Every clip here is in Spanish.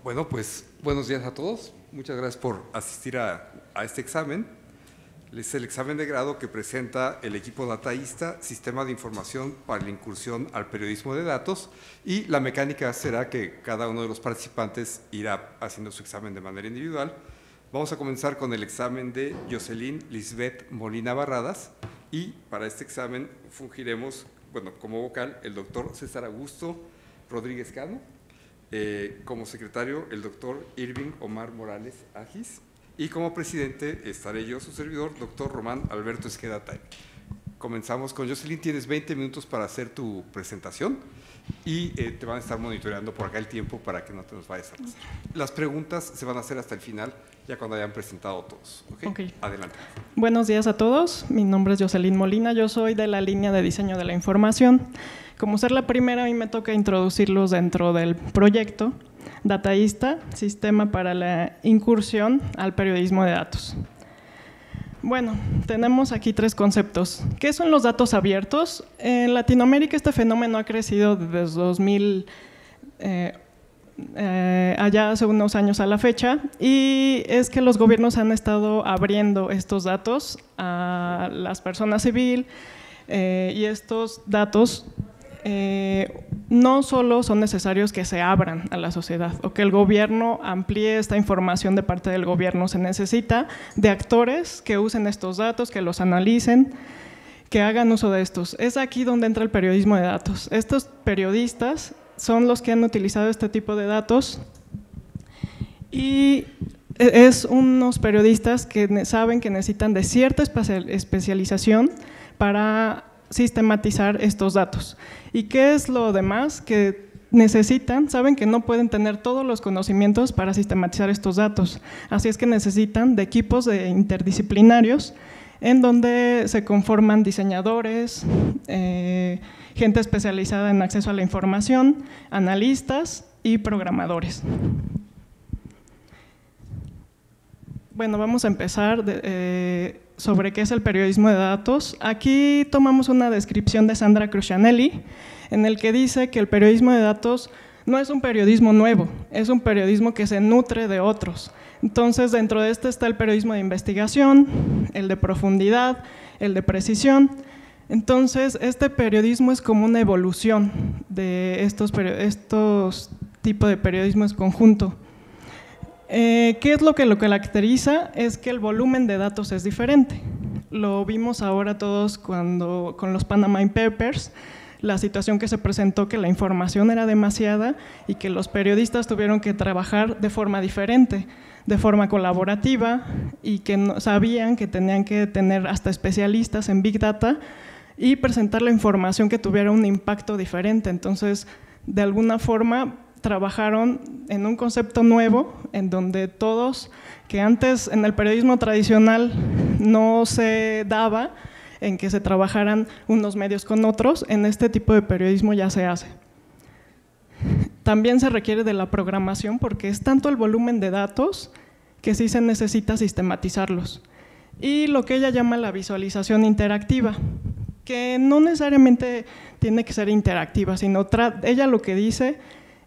Bueno, pues buenos días a todos. Muchas gracias por asistir a este examen. Es el examen de grado que presenta el equipo dataísta, Sistema de Información para la Incursión al Periodismo de Datos, y la mecánica será que cada uno de los participantes irá haciendo su examen de manera individual. Vamos a comenzar con el examen de Jocelyn Lisbeth Molina Barradas, y para este examen fungiremos, bueno, como vocal el doctor César Augusto Rodríguez Cano, como secretario el doctor Irving Omar Morales Agis, y como presidente estaré yo, su servidor, doctor Román Alberto Esqueda Tay. Comenzamos con Jocelyn. Tienes 20 minutos para hacer tu presentación y te van a estar monitoreando por acá el tiempo para que no te nos vayas a pasar. Las preguntas se van a hacer hasta el final, ya cuando hayan presentado todos. ¿Okay? Adelante. Buenos días a todos. Mi nombre es Jocelyn Molina. Yo soy de la línea de diseño de la información. Como ser la primera, a mí me toca introducirlos dentro del proyecto dataísta, Sistema para la Incursión al Periodismo de Datos. Bueno, tenemos aquí tres conceptos. ¿Qué son los datos abiertos? En Latinoamérica este fenómeno ha crecido desde 2000, allá hace unos años a la fecha, y es que los gobiernos han estado abriendo estos datos a las personas civiles, y estos datos no solo son necesarios que se abran a la sociedad o que el gobierno amplíe esta información de parte del gobierno, se necesita de actores que usen estos datos, que los analicen, que hagan uso de estos. Es aquí donde entra el periodismo de datos. Estos periodistas son los que han utilizado este tipo de datos y es unos periodistas que saben que necesitan de cierta especialización para sistematizar estos datos. ¿Y qué es lo demás que necesitan? Saben que no pueden tener todos los conocimientos para sistematizar estos datos, así es que necesitan de equipos interdisciplinarios en donde se conforman diseñadores, gente especializada en acceso a la información, analistas y programadores. Bueno, vamos a empezar sobre qué es el periodismo de datos. Aquí tomamos una descripción de Sandra Crucianelli, en el que dice que el periodismo de datos no es un periodismo nuevo, es un periodismo que se nutre de otros. Entonces, dentro de este está el periodismo de investigación, el de profundidad, el de precisión. Entonces, este periodismo es como una evolución de estos tipos de periodismos conjunto. ¿Qué es lo que lo caracteriza? Es que el volumen de datos es diferente. Lo vimos ahora todos con los Panama Papers, la situación que se presentó, que la información era demasiada y que los periodistas tuvieron que trabajar de forma diferente, de forma colaborativa, y que sabían que tenían que tener hasta especialistas en Big Data y presentar la información que tuviera un impacto diferente. Entonces, de alguna forma, trabajaron en un concepto nuevo en donde todos, que antes en el periodismo tradicional no se daba en que se trabajaran unos medios con otros, en este tipo de periodismo ya se hace. También se requiere de la programación porque es tanto el volumen de datos que sí se necesita sistematizarlos. Y lo que ella llama la visualización interactiva, que no necesariamente tiene que ser interactiva, sino ella lo que dice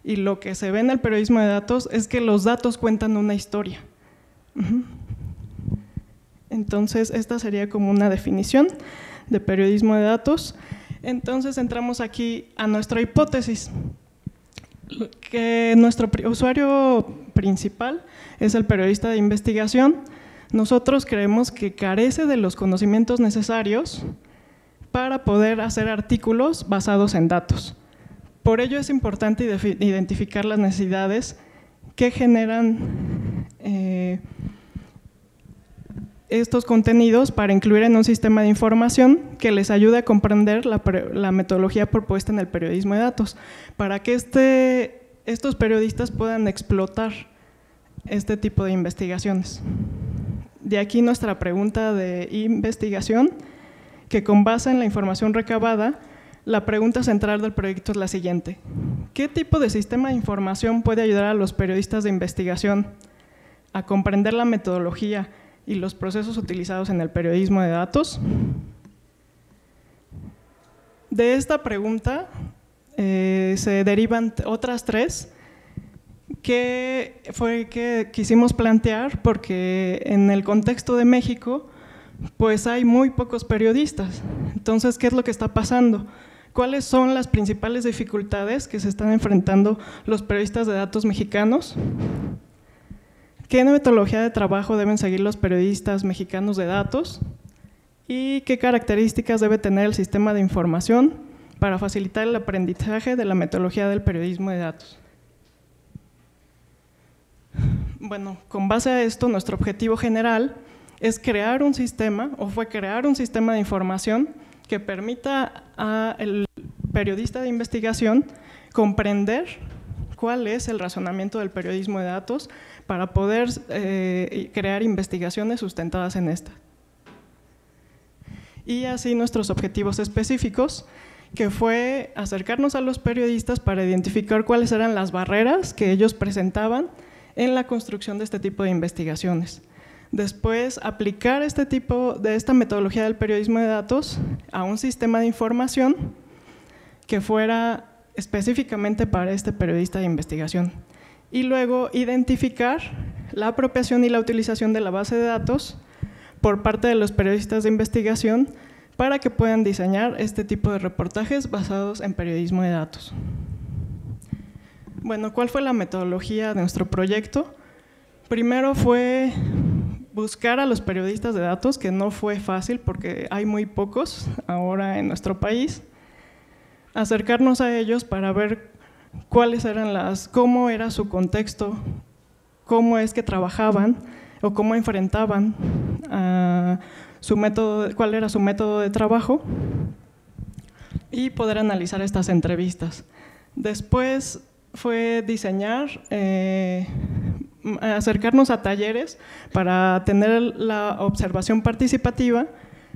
y lo que se ve en el periodismo de datos es que los datos cuentan una historia. Entonces, esta sería como una definición de periodismo de datos. Entonces, entramos aquí a nuestra hipótesis, que nuestro usuario principal es el periodista de investigación. Nosotros creemos que carece de los conocimientos necesarios para poder hacer artículos basados en datos. Por ello es importante identificar las necesidades que generan estos contenidos para incluir en un sistema de información que les ayude a comprender la metodología propuesta en el periodismo de datos, para que estos periodistas puedan explotar este tipo de investigaciones. De aquí nuestra pregunta de investigación, que con base en la información recabada, la pregunta central del proyecto es la siguiente: ¿qué tipo de sistema de información puede ayudar a los periodistas de investigación a comprender la metodología y los procesos utilizados en el periodismo de datos? De esta pregunta se derivan otras tres que quisimos plantear porque en el contexto de México pues hay muy pocos periodistas. Entonces, ¿qué es lo que está pasando? ¿Cuáles son las principales dificultades que se están enfrentando los periodistas de datos mexicanos? ¿Qué metodología de trabajo deben seguir los periodistas mexicanos de datos? ¿Y qué características debe tener el sistema de información para facilitar el aprendizaje de la metodología del periodismo de datos? Bueno, con base a esto, nuestro objetivo general es crear un sistema, o fue crear un sistema de información que permita al periodista de investigación comprender cuál es el razonamiento del periodismo de datos para poder crear investigaciones sustentadas en esta. Y así nuestros objetivos específicos, que fue acercarnos a los periodistas para identificar cuáles eran las barreras que ellos presentaban en la construcción de este tipo de investigaciones. Después, aplicar esta metodología del periodismo de datos a un sistema de información que fuera específicamente para este periodista de investigación. Y luego, identificar la apropiación y la utilización de la base de datos por parte de los periodistas de investigación para que puedan diseñar este tipo de reportajes basados en periodismo de datos. Bueno, ¿cuál fue la metodología de nuestro proyecto? Primero fue buscar a los periodistas de datos, que no fue fácil porque hay muy pocos ahora en nuestro país. Acercarnos a ellos para ver cuáles eran cómo era su contexto, cómo es que trabajaban o cómo enfrentaban cuál era su método de trabajo y poder analizar estas entrevistas. Después fue diseñar, acercarnos a talleres para tener la observación participativa.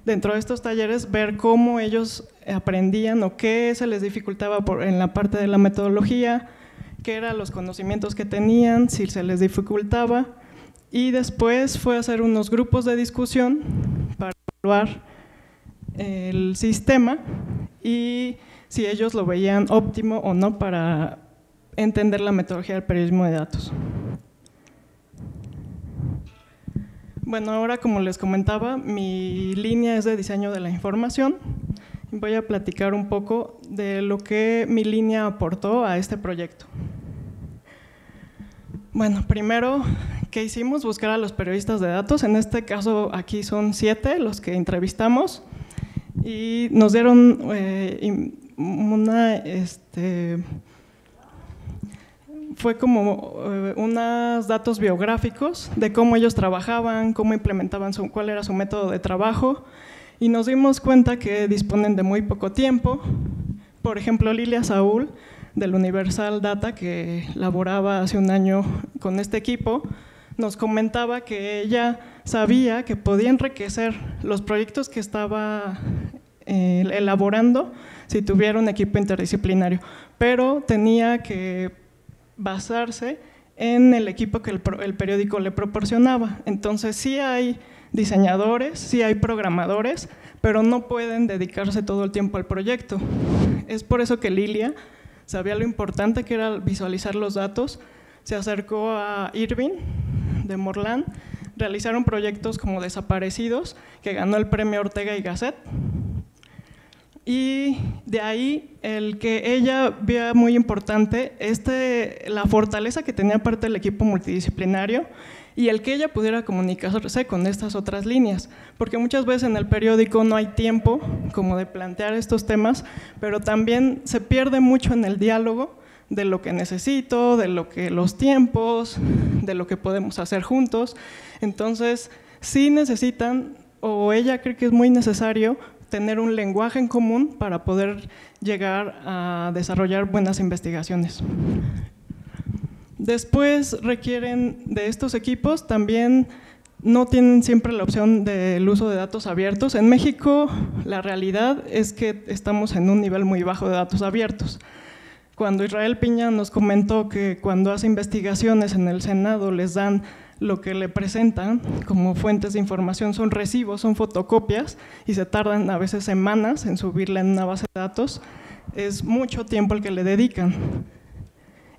Dentro de estos talleres, ver cómo ellos aprendían o qué se les dificultaba en la parte de la metodología, qué eran los conocimientos que tenían, si se les dificultaba. Y después fue hacer unos grupos de discusión para evaluar el sistema y si ellos lo veían óptimo o no para entender la metodología del periodismo de datos. Bueno, ahora, como les comentaba, mi línea es de diseño de la información. Voy a platicar un poco de lo que mi línea aportó a este proyecto. Bueno, primero, ¿qué hicimos? Buscar a los periodistas de datos. En este caso, aquí son 7 los que entrevistamos y nos dieron fue como unos datos biográficos de cómo ellos trabajaban, cómo implementaban, cuál era su método de trabajo, y nos dimos cuenta que disponen de muy poco tiempo. Por ejemplo, Lilia Saúl, del Universal Data, que laboraba hace un año con este equipo, nos comentaba que ella sabía que podía enriquecer los proyectos que estaba elaborando si tuviera un equipo interdisciplinario, pero tenía que basarse en el equipo que el periódico le proporcionaba. Entonces, sí hay diseñadores, sí hay programadores, pero no pueden dedicarse todo el tiempo al proyecto. Es por eso que Lilia sabía lo importante que era visualizar los datos. Se acercó a Irving de Morland, realizaron proyectos como Desaparecidos, que ganó el premio Ortega y Gasset. Y de ahí, el que ella vea muy importante, la fortaleza que tenía parte del equipo multidisciplinario y el que ella pudiera comunicarse con estas otras líneas, porque muchas veces en el periódico no hay tiempo como de plantear estos temas, pero también se pierde mucho en el diálogo de lo que necesito, de lo que los tiempos, de lo que podemos hacer juntos. Entonces, sí necesitan, o ella cree que es muy necesario, tener un lenguaje en común para poder llegar a desarrollar buenas investigaciones. Después requieren de estos equipos, también no tienen siempre la opción del uso de datos abiertos. En México la realidad es que estamos en un nivel muy bajo de datos abiertos. Cuando Israel Piña nos comentó que cuando hace investigaciones en el Senado les dan lo que le presentan como fuentes de información son recibos, son fotocopias y se tardan a veces semanas en subirla en una base de datos, es mucho tiempo el que le dedican.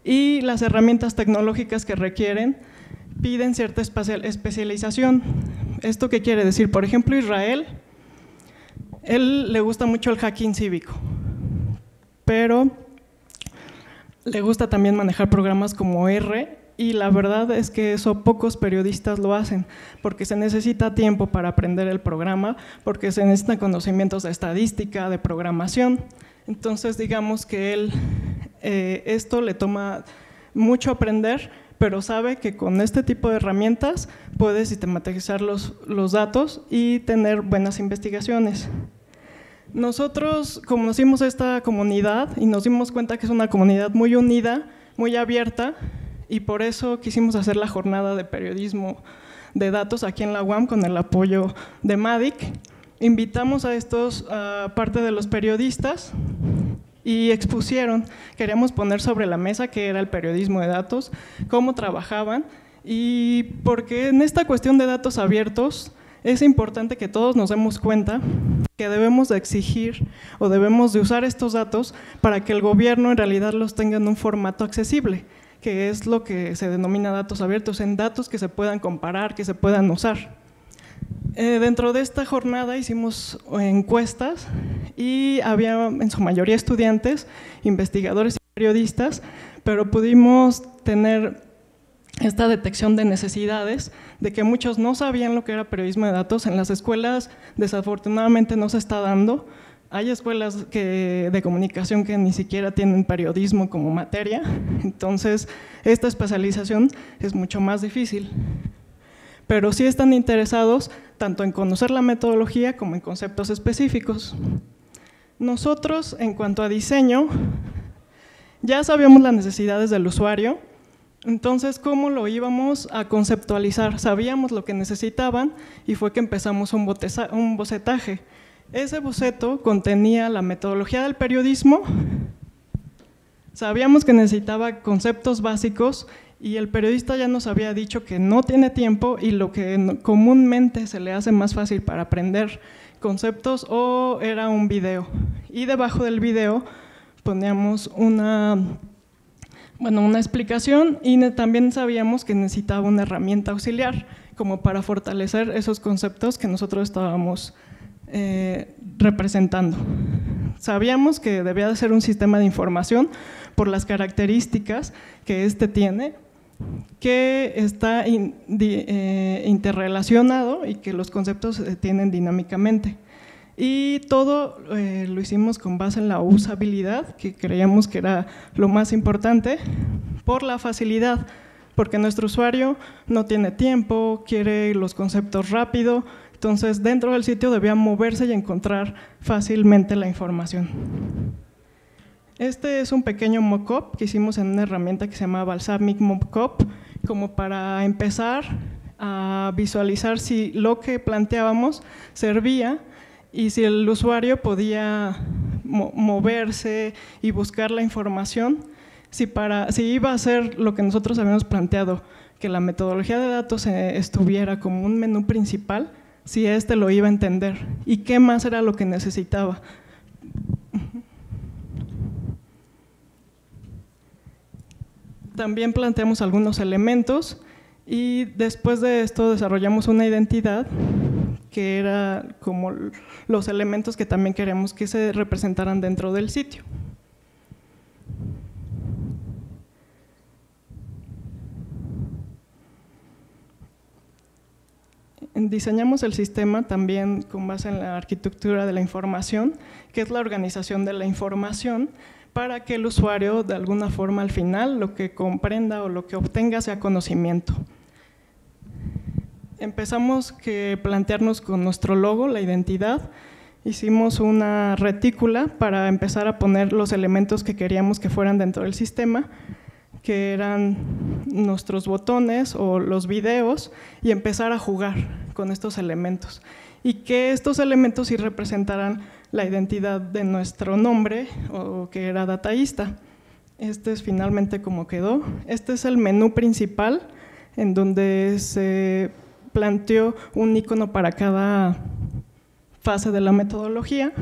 Y las herramientas tecnológicas que requieren piden cierta especialización. ¿Esto qué quiere decir? Por ejemplo, Israel, él le gusta mucho el hacking cívico, pero le gusta también manejar programas como R, y la verdad es que eso pocos periodistas lo hacen, porque se necesita tiempo para aprender el programa, porque se necesitan conocimientos de estadística, de programación. Entonces, digamos que él, esto le toma mucho aprender, pero sabe que con este tipo de herramientas puede sistematizar los datos y tener buenas investigaciones. Nosotros conocimos esta comunidad y nos dimos cuenta que es una comunidad muy unida, muy abierta, y por eso quisimos hacer la jornada de periodismo de datos aquí en la UAM con el apoyo de MADIC. Invitamos a parte de los periodistas y expusieron, queríamos poner sobre la mesa qué era el periodismo de datos, cómo trabajaban, y porque en esta cuestión de datos abiertos es importante que todos nos demos cuenta que debemos de exigir o debemos de usar estos datos para que el gobierno en realidad los tenga en un formato accesible, que es lo que se denomina datos abiertos, en datos que se puedan comparar, que se puedan usar. Dentro de esta jornada hicimos encuestas y había en su mayoría estudiantes, investigadores y periodistas, pero pudimos tener esta detección de necesidades, de que muchos no sabían lo que era periodismo de datos. En las escuelas desafortunadamente no se está dando. Hay escuelas de comunicación que ni siquiera tienen periodismo como materia, entonces esta especialización es mucho más difícil. Pero sí están interesados tanto en conocer la metodología como en conceptos específicos. Nosotros, en cuanto a diseño, ya sabíamos las necesidades del usuario, entonces ¿cómo lo íbamos a conceptualizar? Sabíamos lo que necesitaban y fue que empezamos un bocetaje. Ese boceto contenía la metodología del periodismo, sabíamos que necesitaba conceptos básicos y el periodista ya nos había dicho que no tiene tiempo y lo que comúnmente se le hace más fácil para aprender conceptos o era un video. Y debajo del video poníamos una explicación y también sabíamos que necesitaba una herramienta auxiliar como para fortalecer esos conceptos que nosotros estábamos representando. Sabíamos que debía de ser un sistema de información por las características que este tiene, que está interrelacionado y que los conceptos se tienen dinámicamente. Y todo lo hicimos con base en la usabilidad, que creíamos que era lo más importante, por la facilidad, porque nuestro usuario no tiene tiempo, quiere los conceptos rápido, entonces dentro del sitio debía moverse y encontrar fácilmente la información. Este es un pequeño mock-up que hicimos en una herramienta que se llama Balsamiq Mock-up, como para empezar a visualizar si lo que planteábamos servía y si el usuario podía moverse y buscar la información, si iba a ser lo que nosotros habíamos planteado, que la metodología de datos estuviera como un menú principal, si éste lo iba a entender y qué más era lo que necesitaba. También planteamos algunos elementos y después de esto desarrollamos una identidad que era como los elementos que también queremos que se representaran dentro del sitio. Diseñamos el sistema también con base en la arquitectura de la información, que es la organización de la información, para que el usuario de alguna forma al final lo que comprenda o lo que obtenga sea conocimiento. Empezamos a plantearnos con nuestro logo, la identidad, hicimos una retícula para empezar a poner los elementos que queríamos que fueran dentro del sistema, que eran nuestros botones o los videos, y empezar a jugar con estos elementos. Y que estos elementos sí representaran la identidad de nuestro nombre, o que era dataísta. Este es finalmente como quedó. Este es el menú principal, en donde se planteó un icono para cada fase de la metodología.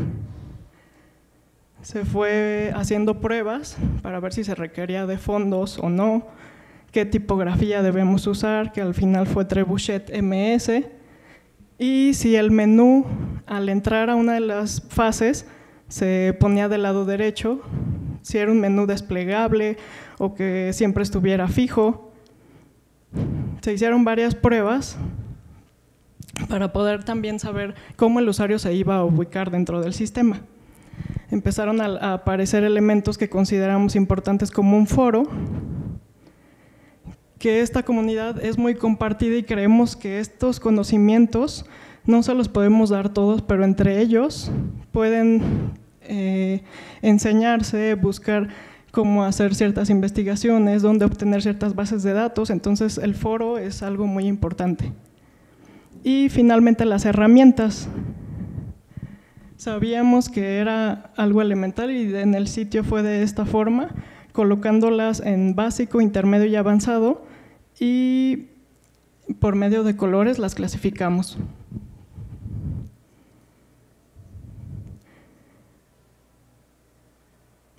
Se fue haciendo pruebas para ver si se requería de fondos o no, qué tipografía debemos usar, que al final fue Trebuchet MS, y si el menú al entrar a una de las fases se ponía del lado derecho, si era un menú desplegable o que siempre estuviera fijo. Se hicieron varias pruebas para poder también saber cómo el usuario se iba a ubicar dentro del sistema. Empezaron a aparecer elementos que consideramos importantes, como un foro, que esta comunidad es muy compartida y creemos que estos conocimientos no se los podemos dar todos, pero entre ellos pueden enseñarse, buscar cómo hacer ciertas investigaciones, dónde obtener ciertas bases de datos. Entonces el foro es algo muy importante. Y finalmente las herramientas. Sabíamos que era algo elemental y en el sitio fue de esta forma, colocándolas en básico, intermedio y avanzado, y por medio de colores las clasificamos.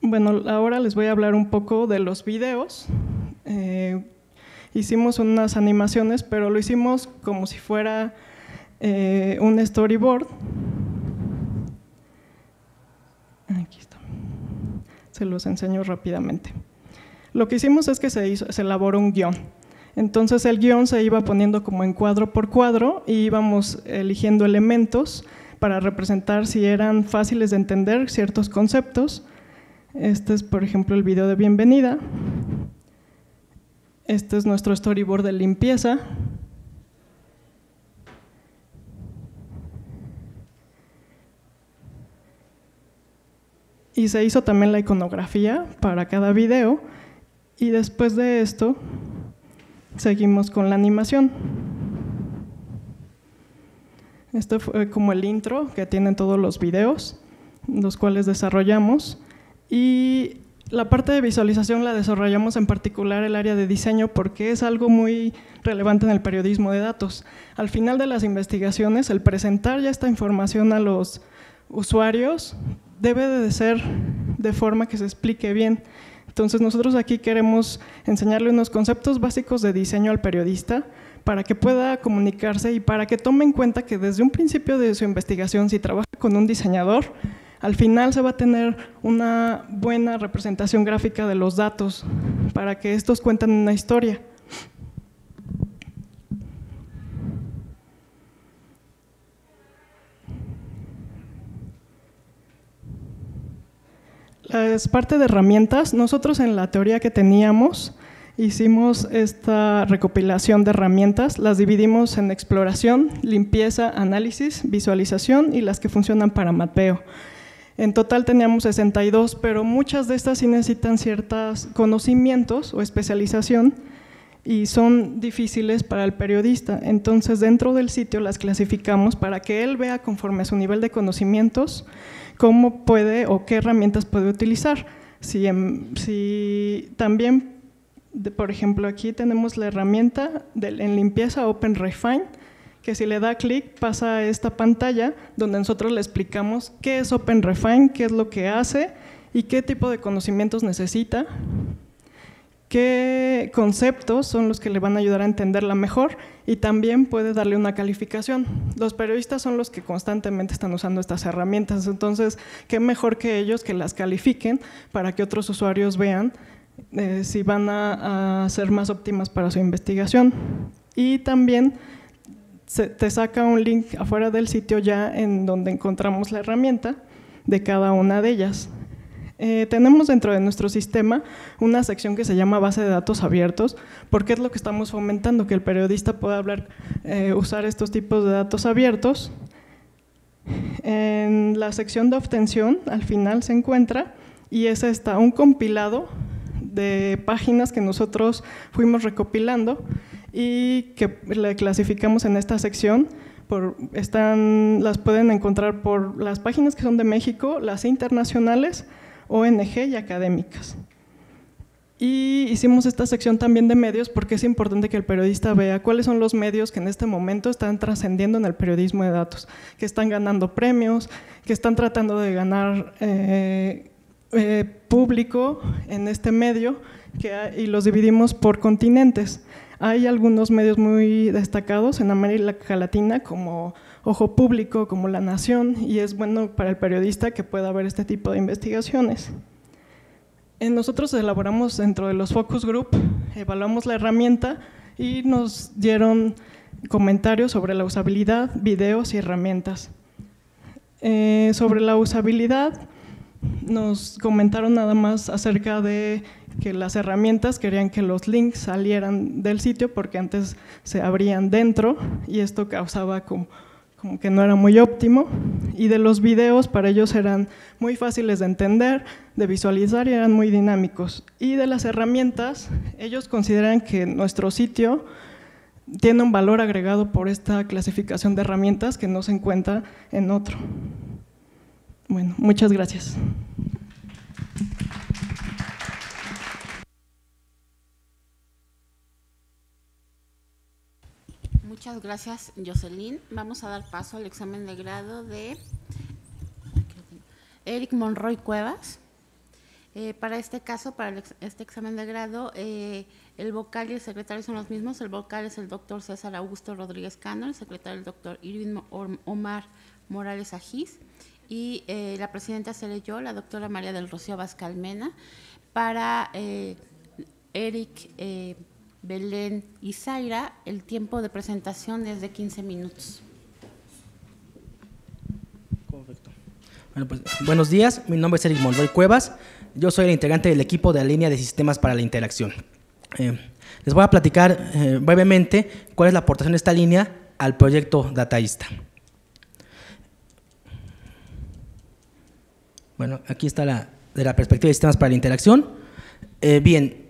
Bueno, ahora les voy a hablar un poco de los videos. Hicimos unas animaciones, pero lo hicimos como si fuera un storyboard. Aquí está. Se los enseño rápidamente. Lo que hicimos es que se elaboró un guión. Entonces el guión se iba poniendo como en cuadro por cuadro y íbamos eligiendo elementos para representar si eran fáciles de entender ciertos conceptos. Este es, por ejemplo, el video de bienvenida. Este es nuestro storyboard de limpieza. Y se hizo también la iconografía para cada video. Y después de esto, seguimos con la animación. Este fue como el intro que tienen todos los videos, los cuales desarrollamos. Y la parte de visualización la desarrollamos en particular el área de diseño, porque es algo muy relevante en el periodismo de datos. Al final de las investigaciones, el presentar ya esta información a los usuarios debe de ser de forma que se explique bien. Entonces nosotros aquí queremos enseñarle unos conceptos básicos de diseño al periodista para que pueda comunicarse y para que tome en cuenta que desde un principio de su investigación, si trabaja con un diseñador, al final se va a tener una buena representación gráfica de los datos para que estos cuenten una historia. Es parte de herramientas. Nosotros en la teoría que teníamos hicimos esta recopilación de herramientas, las dividimos en exploración, limpieza, análisis, visualización y las que funcionan para mapeo. En total teníamos 62, pero muchas de estas sí necesitan ciertos conocimientos o especialización y son difíciles para el periodista. Entonces dentro del sitio las clasificamos para que él vea conforme a su nivel de conocimientos cómo puede o qué herramientas puede utilizar. Si también, por ejemplo, aquí tenemos la herramienta en limpieza OpenRefine, que si le da clic pasa a esta pantalla donde nosotros le explicamos qué es OpenRefine, qué es lo que hace y qué tipo de conocimientos necesita, qué conceptos son los que le van a ayudar a entenderla mejor y también puede darle una calificación. Los periodistas son los que constantemente están usando estas herramientas, entonces qué mejor que ellos que las califiquen para que otros usuarios vean si van a ser más óptimas para su investigación. Y también te saca un link afuera del sitio ya en donde encontramos la herramienta de cada una de ellas. Tenemos dentro de nuestro sistema una sección que se llama base de datos abiertos, porque es lo que estamos fomentando, que el periodista pueda usar estos tipos de datos abiertos. En la sección de obtención, al final se encuentra, y es un compilado de páginas que nosotros fuimos recopilando y que le clasificamos en esta sección. Las pueden encontrar por las páginas que son de México, las internacionales, ONG y académicas. Y hicimos esta sección también de medios porque es importante que el periodista vea cuáles son los medios que en este momento están trascendiendo en el periodismo de datos, que están ganando premios, que están tratando de ganar público en este medio, y los dividimos por continentes. Hay algunos medios muy destacados en América Latina, como Ojo Público, como La Nación, y es bueno para el periodista que pueda ver este tipo de investigaciones. Nosotros elaboramos dentro de los focus group, evaluamos la herramienta y nos dieron comentarios sobre la usabilidad, videos y herramientas. Sobre la usabilidad, nos comentaron nada más acerca de que las herramientas querían que los links salieran del sitio porque antes se abrían dentro y esto causaba como que no era muy óptimo, y de los videos para ellos eran muy fáciles de entender, de visualizar y eran muy dinámicos. Y de las herramientas, ellos consideran que nuestro sitio tiene un valor agregado por esta clasificación de herramientas que no se encuentra en otro. Bueno, muchas gracias. Muchas gracias, Jocelyn. Vamos a dar paso al examen de grado de Eric Monroy Cuevas. Para este caso, para este examen de grado, el vocal y el secretario son los mismos. El vocal es el doctor César Augusto Rodríguez Cano, el secretario el doctor Irvin Omar Morales Ajís, y la presidenta seré yo, la doctora María del Rocío Vascalmena. Para Eric, Belén y Zaira, el tiempo de presentación es de 15 minutos. Correcto. Bueno, pues, buenos días, mi nombre es Eric Monroy Cuevas, yo soy el integrante del equipo de la línea de sistemas para la interacción. Les voy a platicar brevemente cuál es la aportación de esta línea al proyecto Dataísta. Bueno, aquí está de la perspectiva de sistemas para la interacción. Bien,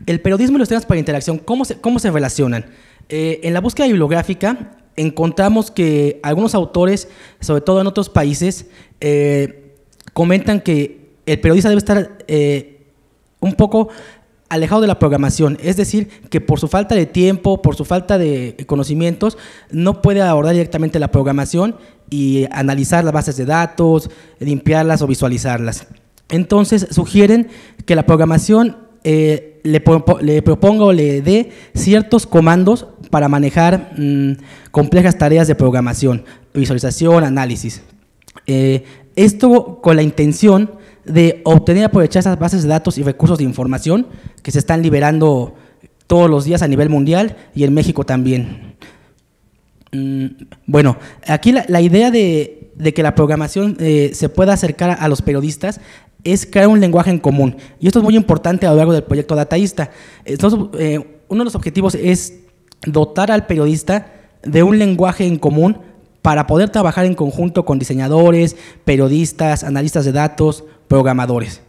el periodismo y los sistemas para la interacción, ¿cómo se relacionan? En la búsqueda bibliográfica encontramos que algunos autores, sobre todo en otros países, comentan que el periodista debe estar un poco alejado de la programación, es decir, que por su falta de tiempo, por su falta de conocimientos, no puede abordar directamente la programación y analizar las bases de datos, limpiarlas o visualizarlas. Entonces sugieren que la programación le proponga o le dé ciertos comandos para manejar complejas tareas de programación, visualización, análisis. Esto con la intención de obtener y aprovechar esas bases de datos y recursos de información que se están liberando todos los días a nivel mundial y en México también. Bueno, aquí la idea de que la programación se pueda acercar a los periodistas es crear un lenguaje en común, y esto es muy importante a lo largo del proyecto Dataísta. Entonces, uno de los objetivos es dotar al periodista de un lenguaje en común para poder trabajar en conjunto con diseñadores, periodistas, analistas de datos, programadores.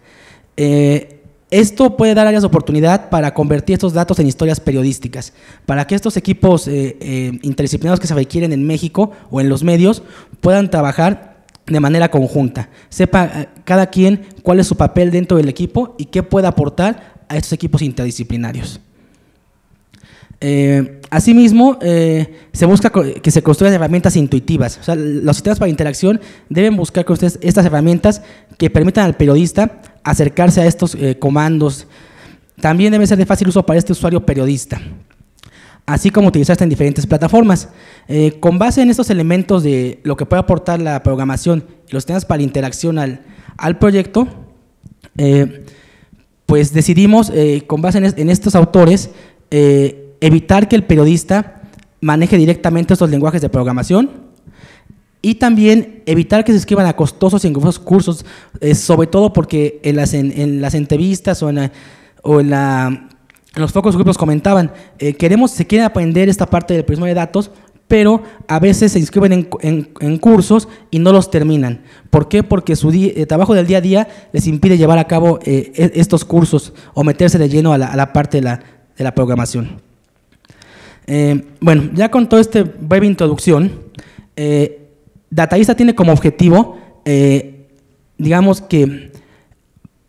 Esto puede dar áreas de oportunidad para convertir estos datos en historias periodísticas, para que estos equipos interdisciplinarios que se requieren en México o en los medios puedan trabajar de manera conjunta, sepa cada quien cuál es su papel dentro del equipo y qué puede aportar a estos equipos interdisciplinarios. Asimismo, se busca que se construyan herramientas intuitivas. O sea, los sistemas para interacción deben buscar con ustedes estas herramientas que permitan al periodista acercarse a estos comandos. También debe ser de fácil uso para este usuario periodista, así como utilizarse en diferentes plataformas. Con base en estos elementos de lo que puede aportar la programación y los sistemas para la interacción al proyecto, pues decidimos, con base en estos autores, evitar que el periodista maneje directamente estos lenguajes de programación y también evitar que se inscriban a costosos y engorrosos cursos, sobre todo porque en las entrevistas o en los focos grupos comentaban, se quiere aprender esta parte del periodismo de datos, pero a veces se inscriben en cursos y no los terminan. ¿Por qué? Porque su trabajo del día a día les impide llevar a cabo estos cursos o meterse de lleno a la parte de la programación. Bueno, ya con toda esta breve introducción, Dataísta tiene como objetivo, digamos que,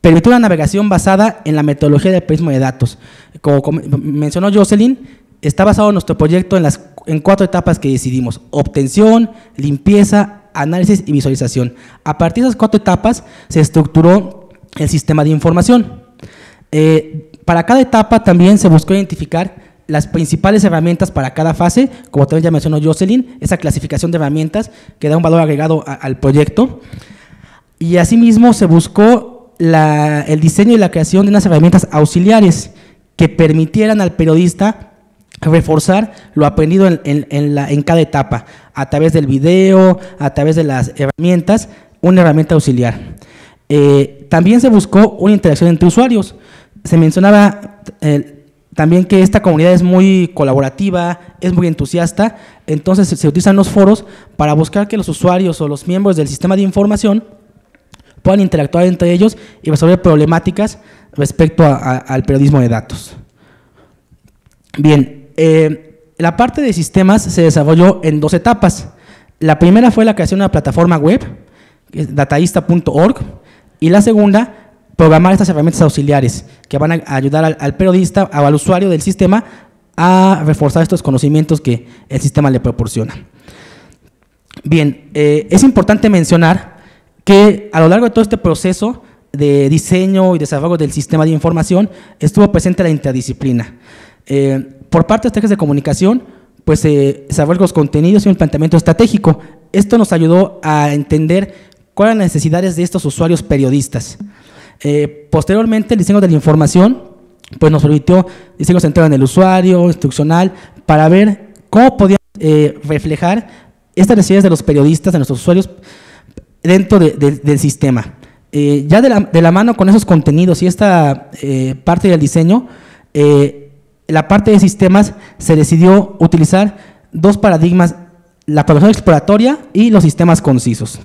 permitir una navegación basada en la metodología del periodismo de datos. Como mencionó Jocelyn, está basado nuestro proyecto en 4 etapas que decidimos: obtención, limpieza, análisis y visualización. A partir de esas 4 etapas se estructuró el sistema de información. Para cada etapa también se buscó identificar las principales herramientas para cada fase, como también ya mencionó Jocelyn, esa clasificación de herramientas que da un valor agregado al proyecto. Y asimismo se buscó el diseño y la creación de unas herramientas auxiliares que permitieran al periodista reforzar lo aprendido en cada etapa, a través del video, a través de las herramientas, una herramienta auxiliar. También se buscó una interacción entre usuarios. Se mencionaba también que esta comunidad es muy colaborativa, es muy entusiasta, entonces se utilizan los foros para buscar que los usuarios o los miembros del sistema de información puedan interactuar entre ellos y resolver problemáticas respecto al periodismo de datos. Bien, la parte de sistemas se desarrolló en 2 etapas. La primera fue la creación de una plataforma web, que es dataista.org, y la segunda, programar estas herramientas auxiliares que van a ayudar al periodista o al usuario del sistema a reforzar estos conocimientos que el sistema le proporciona. Bien, es importante mencionar que a lo largo de todo este proceso de diseño y desarrollo del sistema de información estuvo presente la interdisciplina. Por parte de estrategias de comunicación, pues se desarrollaron los contenidos y un planteamiento estratégico. Esto nos ayudó a entender cuáles eran las necesidades de estos usuarios periodistas. Posteriormente, el diseño de la información pues nos permitió diseño centrado en el usuario, instruccional, para ver cómo podíamos reflejar estas necesidades de los periodistas, de nuestros usuarios, dentro del sistema. Ya de la mano con esos contenidos y esta parte del diseño, la parte de sistemas se decidió utilizar 2 paradigmas: la programación exploratoria y los sistemas concisos.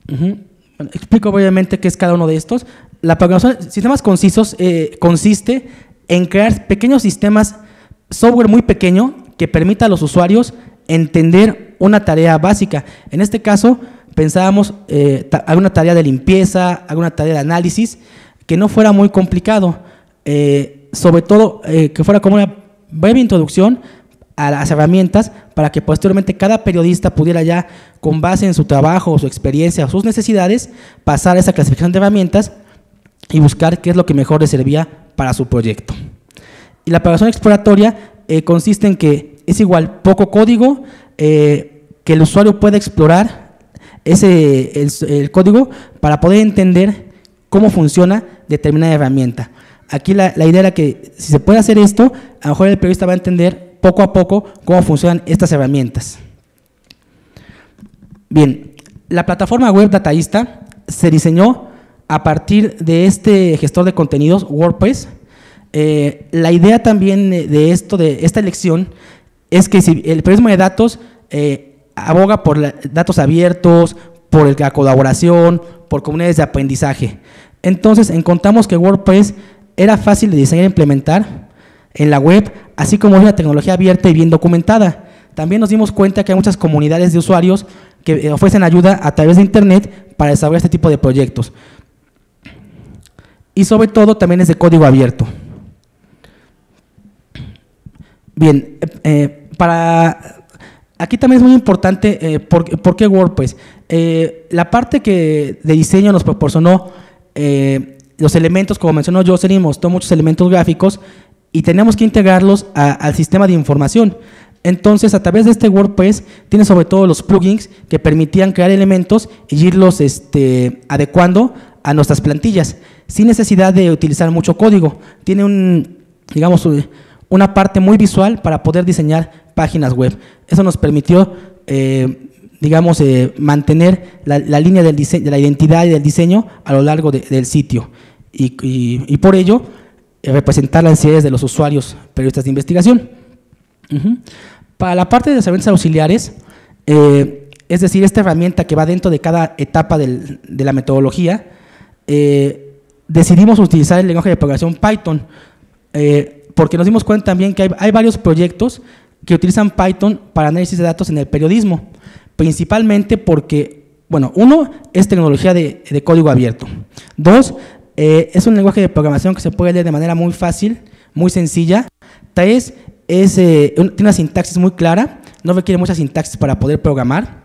Bueno, explico brevemente qué es cada uno de estos. La programación de sistemas concisos consiste en crear pequeños sistemas, software muy pequeño, que permita a los usuarios entender una tarea básica. En este caso, pensábamos alguna tarea de limpieza, alguna tarea de análisis, que no fuera muy complicado, sobre todo que fuera como una breve introducción a las herramientas, para que posteriormente cada periodista pudiera ya, con base en su trabajo, su experiencia, sus necesidades, pasar a esa clasificación de herramientas y buscar qué es lo que mejor le servía para su proyecto. Y la programación exploratoria consiste en que es igual poco código, que el usuario pueda explorar el código para poder entender cómo funciona determinada herramienta. Aquí la idea era que si se puede hacer esto, a lo mejor el periodista va a entender poco a poco cómo funcionan estas herramientas. Bien, la plataforma web Dataísta se diseñó a partir de este gestor de contenidos, WordPress. La idea también de esta elección es que si el periodismo de datos aboga por datos abiertos, por la colaboración, por comunidades de aprendizaje. Entonces encontramos que WordPress era fácil de diseñar e implementar en la web, así como es una tecnología abierta y bien documentada. También nos dimos cuenta que hay muchas comunidades de usuarios que ofrecen ayuda a través de Internet para desarrollar este tipo de proyectos. Y sobre todo también es de código abierto. Bien, aquí también es muy importante, ¿por qué WordPress? La parte de diseño nos proporcionó los elementos, como mencionó Jocelyn, mostró muchos elementos gráficos y tenemos que integrarlos al sistema de información. Entonces, a través de este WordPress, tiene sobre todo los plugins que permitían crear elementos y irlos adecuando a nuestras plantillas, sin necesidad de utilizar mucho código. Tiene digamos, una parte muy visual para poder diseñar páginas web. Eso nos permitió, digamos, mantener la línea del diseño, de la identidad y del diseño a lo largo del sitio y por ello representar las necesidades de los usuarios periodistas de investigación. Para la parte de las herramientas auxiliares, es decir, esta herramienta que va dentro de cada etapa de la metodología, decidimos utilizar el lenguaje de programación Python, porque nos dimos cuenta también que hay varios proyectos que utilizan Python para análisis de datos en el periodismo, principalmente porque, bueno, uno, es tecnología de código abierto. Dos, es un lenguaje de programación que se puede leer de manera muy fácil, muy sencilla. Tres, tiene una sintaxis muy clara, no requiere mucha sintaxis para poder programar.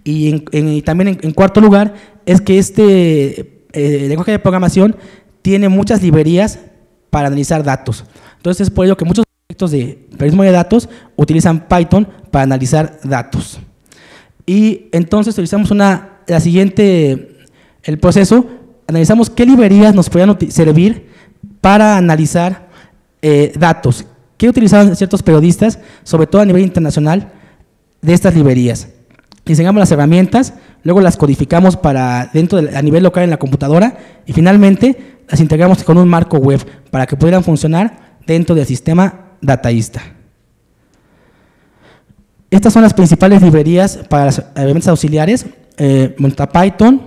Y también en cuarto lugar, es que este lenguaje de programación tiene muchas librerías para analizar datos. Entonces, es por ello que muchos proyectos de periodismo de datos utilizan Python para analizar datos. Y entonces utilizamos el proceso, analizamos qué librerías nos podrían servir para analizar datos, qué utilizaban ciertos periodistas, sobre todo a nivel internacional, de estas librerías. Diseñamos las herramientas, luego las codificamos a nivel local en la computadora y finalmente las integramos con un marco web para que pudieran funcionar dentro del sistema dataísta. Estas son las principales librerías para las herramientas auxiliares: MontaPython,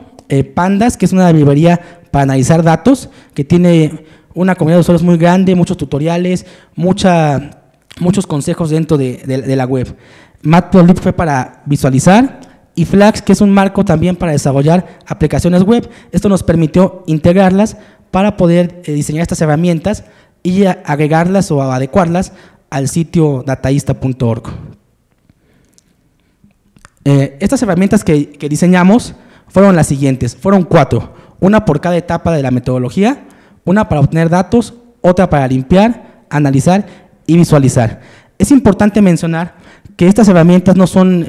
Pandas, que es una librería para analizar datos, que tiene una comunidad de usuarios muy grande, muchos tutoriales, muchos consejos dentro de la web. Matplotlib fue para visualizar, y Flask, que es un marco también para desarrollar aplicaciones web. Esto nos permitió integrarlas para poder diseñar estas herramientas y agregarlas o adecuarlas al sitio dataista.org. Estas herramientas que diseñamos fueron las siguientes, fueron 4, una por cada etapa de la metodología, una para obtener datos, otra para limpiar, analizar y visualizar. Es importante mencionar que estas herramientas no son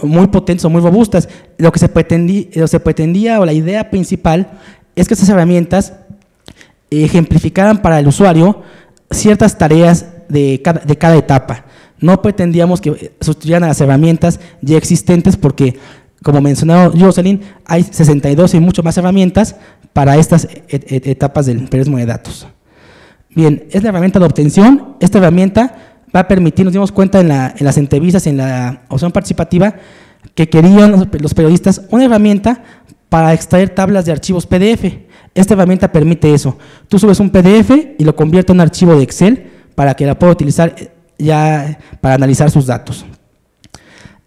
muy potentes o muy robustas. Lo que se pretendía o la idea principal es que estas herramientas ejemplificaran para el usuario ciertas tareas de cada etapa. No pretendíamos que sustituyeran a las herramientas ya existentes porque, como mencionó Jocelyn, hay 62 y mucho más herramientas para estas etapas del periodismo de datos. Bien, es la herramienta de obtención. Esta herramienta va a permitir, nos dimos cuenta en las entrevistas, en la opción participativa, que querían los periodistas una herramienta para extraer tablas de archivos PDF. Esta herramienta permite eso. Tú subes un PDF y lo convierte en un archivo de Excel para que la pueda utilizar ya para analizar sus datos.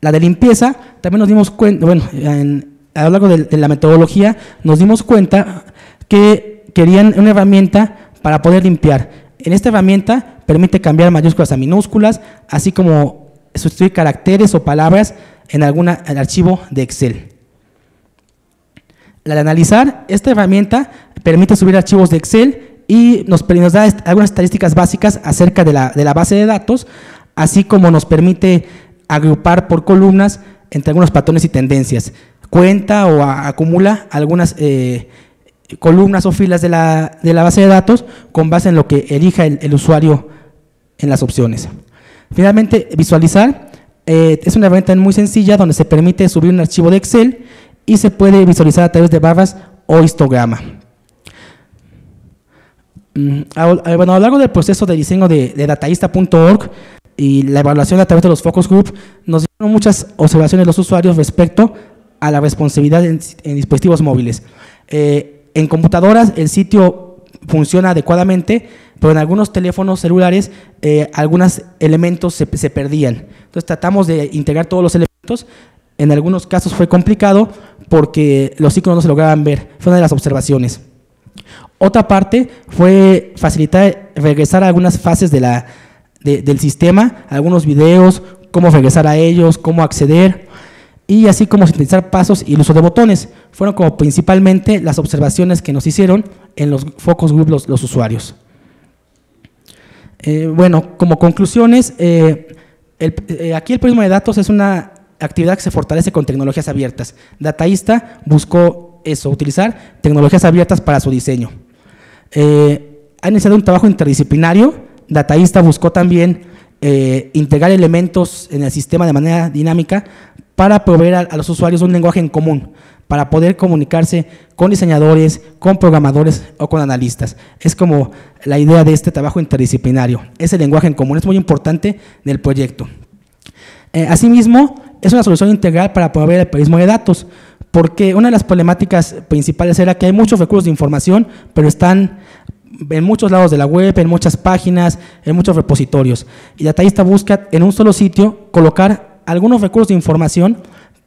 La de limpieza, también nos dimos cuenta, a lo largo de la metodología, nos dimos cuenta que querían una herramienta para poder limpiar. En esta herramienta permite cambiar mayúsculas a minúsculas, así como sustituir caracteres o palabras en algún archivo de Excel. La de analizar, esta herramienta permite subir archivos de Excel y nos da algunas estadísticas básicas acerca de la base de datos, así como nos permite agrupar por columnas entre algunos patrones y tendencias. Cuenta o acumula algunas columnas o filas de la base de datos con base en lo que elija el usuario en las opciones. Finalmente, visualizar es una herramienta muy sencilla donde se permite subir un archivo de Excel y se puede visualizar a través de barras o histograma. A lo largo del proceso de diseño de dataista.org y la evaluación a través de los focus group, nos dieron muchas observaciones los usuarios respecto a la responsividad en dispositivos móviles. En computadoras el sitio funciona adecuadamente, pero en algunos teléfonos celulares algunos elementos se perdían. Entonces tratamos de integrar todos los elementos. En algunos casos fue complicado porque los iconos no se lograban ver. Fue una de las observaciones. Otra parte fue facilitar regresar a algunas fases del sistema, algunos videos, cómo regresar a ellos, cómo acceder, y así como sintetizar pasos y el uso de botones. Fueron como principalmente las observaciones que nos hicieron en los focus group los usuarios. Como conclusiones, aquí el periodismo de datos es una actividad que se fortalece con tecnologías abiertas. Dataista buscó eso, utilizar tecnologías abiertas para su diseño. Ha iniciado un trabajo interdisciplinario. Dataista buscó también integrar elementos en el sistema de manera dinámica para proveer a los usuarios un lenguaje en común, para poder comunicarse con diseñadores, con programadores o con analistas. Es como la idea de este trabajo interdisciplinario. Ese lenguaje en común es muy importante del proyecto. Asimismo, es una solución integral para promover el periodismo de datos, porque una de las problemáticas principales era que hay muchos recursos de información, pero están en muchos lados de la web, en muchas páginas, en muchos repositorios. Y Dataísta busca en un solo sitio colocar algunos recursos de información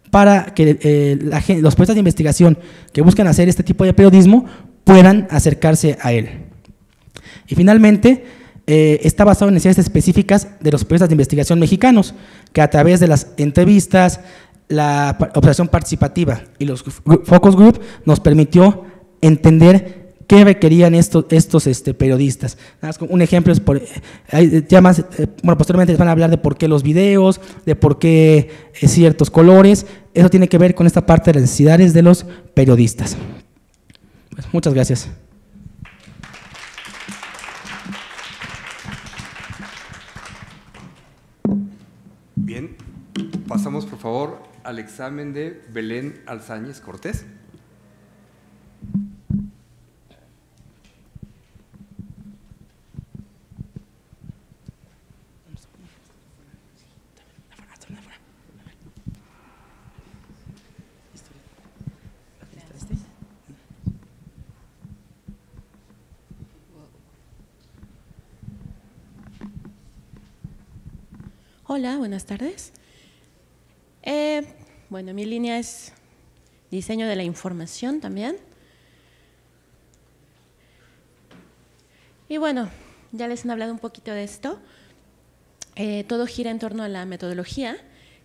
para que los periodistas de investigación que buscan hacer este tipo de periodismo puedan acercarse a él. Y finalmente, está basado en necesidades específicas de los periodistas de investigación mexicanos, que a través de las entrevistas, la observación participativa y los focus group nos permitió entender qué requerían estos periodistas. Un ejemplo es, posteriormente les van a hablar de por qué los videos, de por qué ciertos colores. Eso tiene que ver con esta parte de las necesidades de los periodistas. Pues, muchas gracias. Bien, pasamos por favor al examen de Belén Alzáñez Cortés. Hola, buenas tardes. Bueno, mi línea es diseño de la información también. Y bueno, ya les han hablado un poquito de esto. Todo gira en torno a la metodología,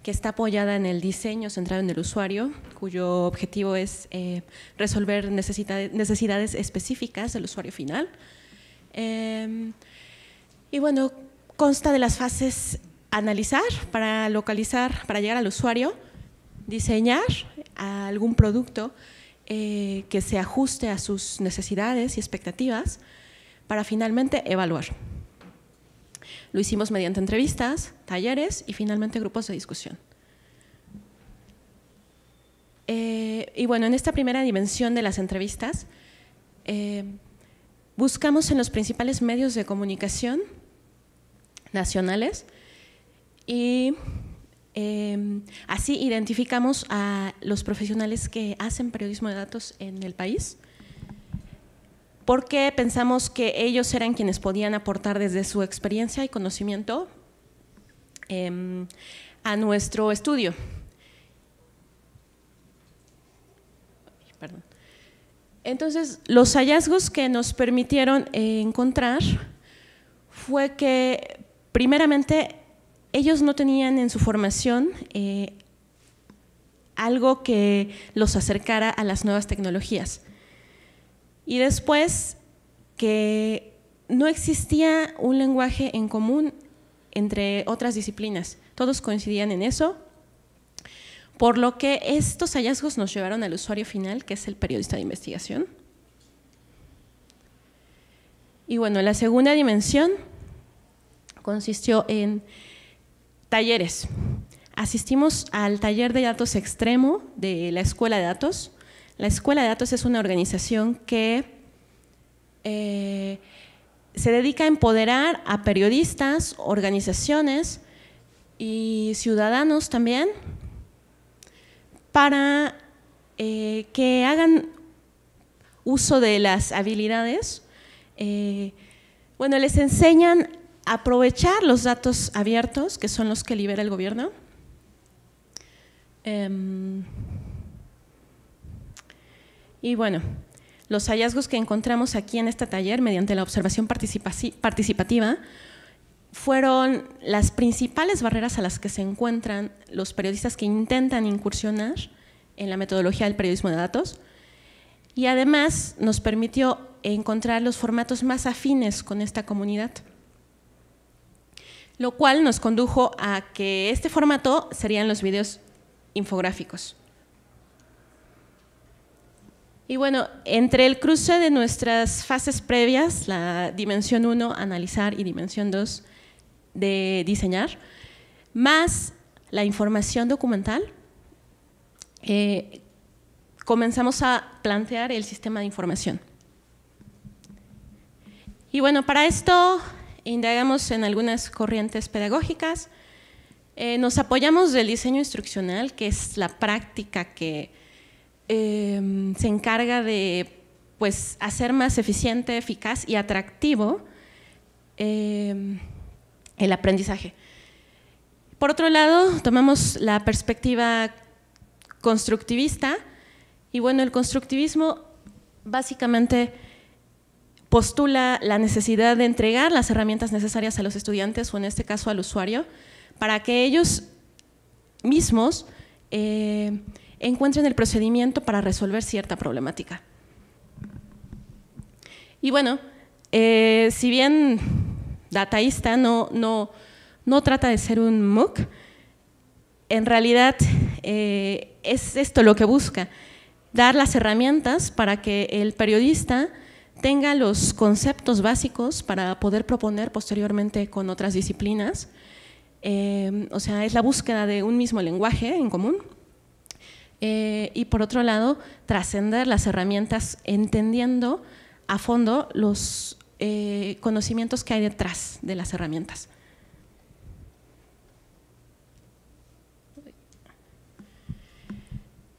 que está apoyada en el diseño centrado en el usuario, cuyo objetivo es resolver necesidades específicas del usuario final. Y bueno, consta de las fases: analizar para localizar, para llegar al usuario, diseñar algún producto que se ajuste a sus necesidades y expectativas, para finalmente evaluar. Lo hicimos mediante entrevistas, talleres y finalmente grupos de discusión. Y bueno, en esta primera dimensión de las entrevistas, buscamos en los principales medios de comunicación nacionales y así identificamos a los profesionales que hacen periodismo de datos en el país, porque pensamos que ellos eran quienes podían aportar desde su experiencia y conocimiento a nuestro estudio. Perdón. Entonces, los hallazgos que nos permitieron encontrar fue que, primeramente, ellos no tenían en su formación algo que los acercara a las nuevas tecnologías. Y después, que no existía un lenguaje en común entre otras disciplinas. Todos coincidían en eso, por lo que estos hallazgos nos llevaron al usuario final, que es el periodista de investigación. Y bueno, la segunda dimensión consistió en talleres. Asistimos al taller de datos extremo de la Escuela de Datos. La Escuela de Datos es una organización que se dedica a empoderar a periodistas, organizaciones y ciudadanos también para que hagan uso de las habilidades. Bueno, les enseñan a aprovechar los datos abiertos, que son los que libera el gobierno. Y bueno, los hallazgos que encontramos aquí en este taller mediante la observación participativa fueron las principales barreras a las que se encuentran los periodistas que intentan incursionar en la metodología del periodismo de datos, y además nos permitió encontrar los formatos más afines con esta comunidad, lo cual nos condujo a que este formato serían los videos infográficos. Y bueno, entre el cruce de nuestras fases previas, la dimensión 1, analizar, y dimensión 2, de diseñar, más la información documental, comenzamos a plantear el sistema de información. Y bueno, para esto indagamos en algunas corrientes pedagógicas. Nos apoyamos del diseño instruccional, que es la práctica que se encarga de pues, hacer más eficiente, eficaz y atractivo el aprendizaje. Por otro lado, tomamos la perspectiva constructivista y bueno, el constructivismo básicamente postula la necesidad de entregar las herramientas necesarias a los estudiantes o en este caso al usuario para que ellos mismos encuentren el procedimiento para resolver cierta problemática. Y bueno, si bien Dataísta no trata de ser un MOOC, en realidad es esto lo que busca, dar las herramientas para que el periodista tenga los conceptos básicos para poder proponer posteriormente con otras disciplinas. O sea, es la búsqueda de un mismo lenguaje en común. Y por otro lado, trascender las herramientas entendiendo a fondo los conocimientos que hay detrás de las herramientas.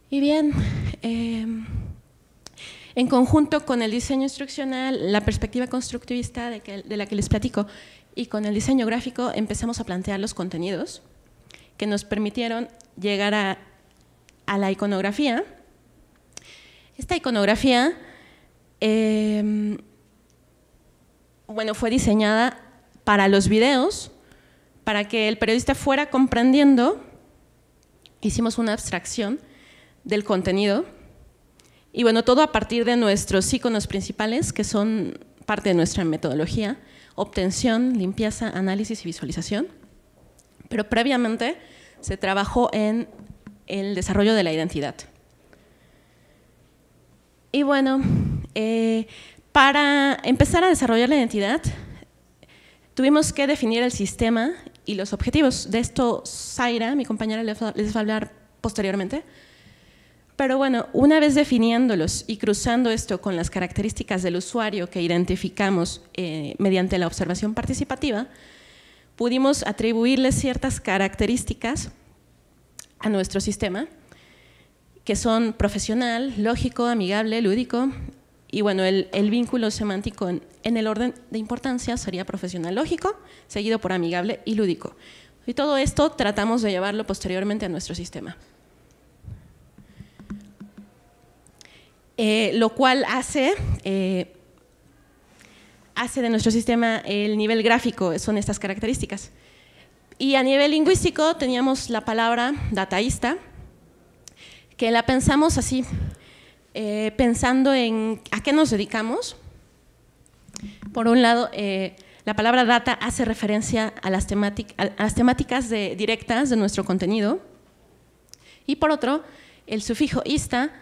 Y bien, en conjunto con el diseño instruccional, la perspectiva constructivista de la que les platico y con el diseño gráfico empezamos a plantear los contenidos que nos permitieron llegar a la iconografía. Esta iconografía bueno, fue diseñada para los videos, para que el periodista fuera comprendiendo. Hicimos una abstracción del contenido y bueno, todo a partir de nuestros iconos principales que son parte de nuestra metodología: obtención, limpieza, análisis y visualización. Pero previamente se trabajó en el desarrollo de la identidad. Y bueno, para empezar a desarrollar la identidad, tuvimos que definir el sistema y los objetivos. De esto Zaira, mi compañera, les va a hablar posteriormente. Pero bueno, una vez definiéndolos y cruzando esto con las características del usuario que identificamos mediante la observación participativa, pudimos atribuirle ciertas características a nuestro sistema, que son profesional, lógico, amigable, lúdico, y bueno, el vínculo semántico en el orden de importancia sería profesional, lógico, seguido por amigable y lúdico. Y todo esto tratamos de llevarlo posteriormente a nuestro sistema. Lo cual hace de nuestro sistema el nivel gráfico, son estas características. Y a nivel lingüístico teníamos la palabra dataísta, que la pensamos así, pensando en a qué nos dedicamos. Por un lado, la palabra data hace referencia a las temáticas directas de nuestro contenido, y por otro, el sufijo ista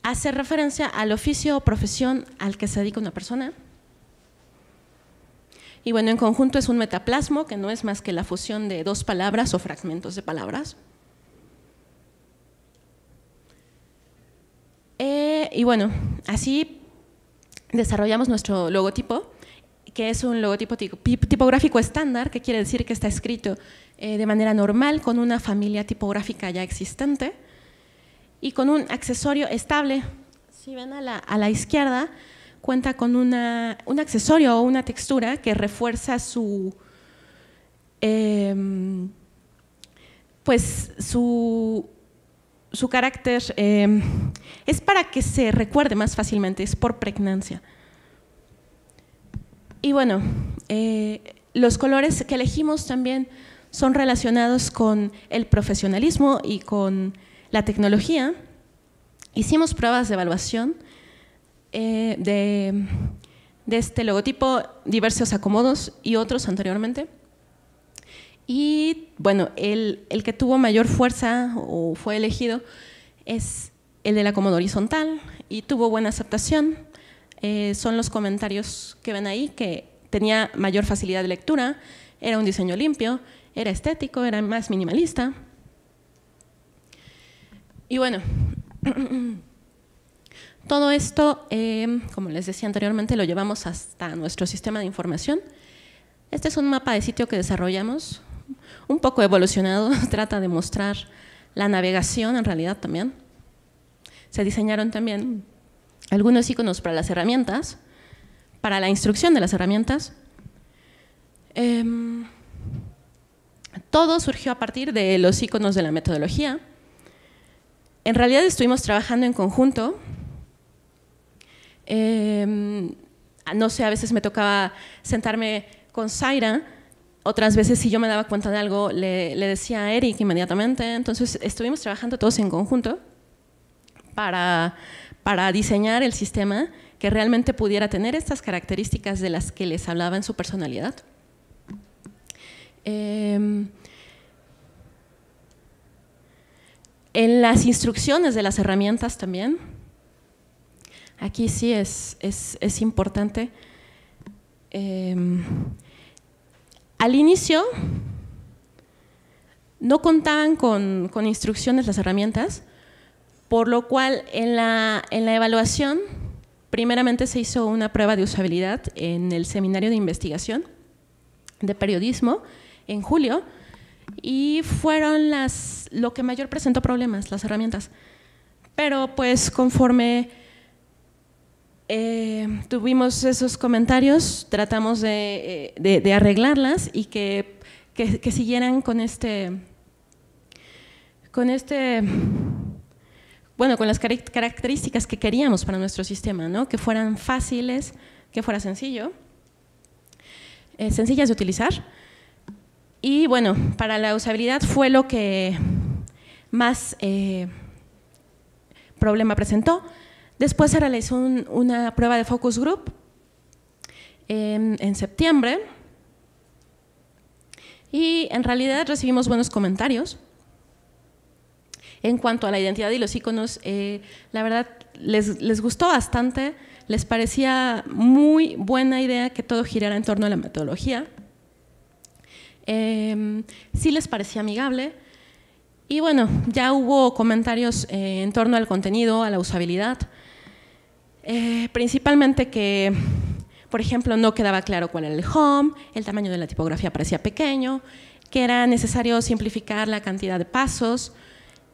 hace referencia al oficio o profesión al que se dedica una persona. Y bueno, en conjunto es un metaplasmo, que no es más que la fusión de dos palabras o fragmentos de palabras. Y bueno, así desarrollamos nuestro logotipo, que es un logotipo tipográfico estándar, que quiere decir que está escrito de manera normal con una familia tipográfica ya existente y con un accesorio estable. Si ven a la izquierda, cuenta con un accesorio o una textura que refuerza su carácter, es para que se recuerde más fácilmente, es por pregnancia. Y bueno, los colores que elegimos también son relacionados con el profesionalismo y con la tecnología. Hicimos pruebas de evaluación de este logotipo, diversos acomodos y otros anteriormente. Y bueno, el que tuvo mayor fuerza o fue elegido es el del acomodo horizontal y tuvo buena aceptación. Son los comentarios que ven ahí, que tenía mayor facilidad de lectura, era un diseño limpio, era estético, era más minimalista. Y bueno, Todo esto, como les decía anteriormente, lo llevamos hasta nuestro sistema de información. Este es un mapa de sitio que desarrollamos, un poco evolucionado, trata de mostrar la navegación en realidad también. Se diseñaron también algunos iconos para las herramientas, para la instrucción de las herramientas. Todo surgió a partir de los iconos de la metodología. En realidad estuvimos trabajando en conjunto. No sé, a veces me tocaba sentarme con Zaira, otras veces si yo me daba cuenta de algo le decía a Eric inmediatamente. Entonces estuvimos trabajando todos en conjunto para diseñar el sistema que realmente pudiera tener estas características de las que les hablaba en su personalidad. En las instrucciones de las herramientas también, aquí sí es importante. Al inicio no contaban con instrucciones las herramientas, por lo cual en la evaluación primeramente se hizo una prueba de usabilidad en el seminario de investigación de periodismo en julio, y fueron lo que mayor presentó problemas, las herramientas. Pero pues conforme tuvimos esos comentarios, tratamos de arreglarlas y que siguieran con las características que queríamos para nuestro sistema, ¿no? Que fueran fáciles, que fuera sencillas de utilizar. Y bueno, para la usabilidad fue lo que más problema presentó. Después se realizó una prueba de focus group en septiembre, y en realidad recibimos buenos comentarios. En cuanto a la identidad y los iconos, la verdad les gustó bastante, les parecía muy buena idea que todo girara en torno a la metodología. Sí les parecía amigable, y bueno, ya hubo comentarios en torno al contenido, a la usabilidad, principalmente que, por ejemplo, no quedaba claro cuál era el home, el tamaño de la tipografía parecía pequeño, que era necesario simplificar la cantidad de pasos,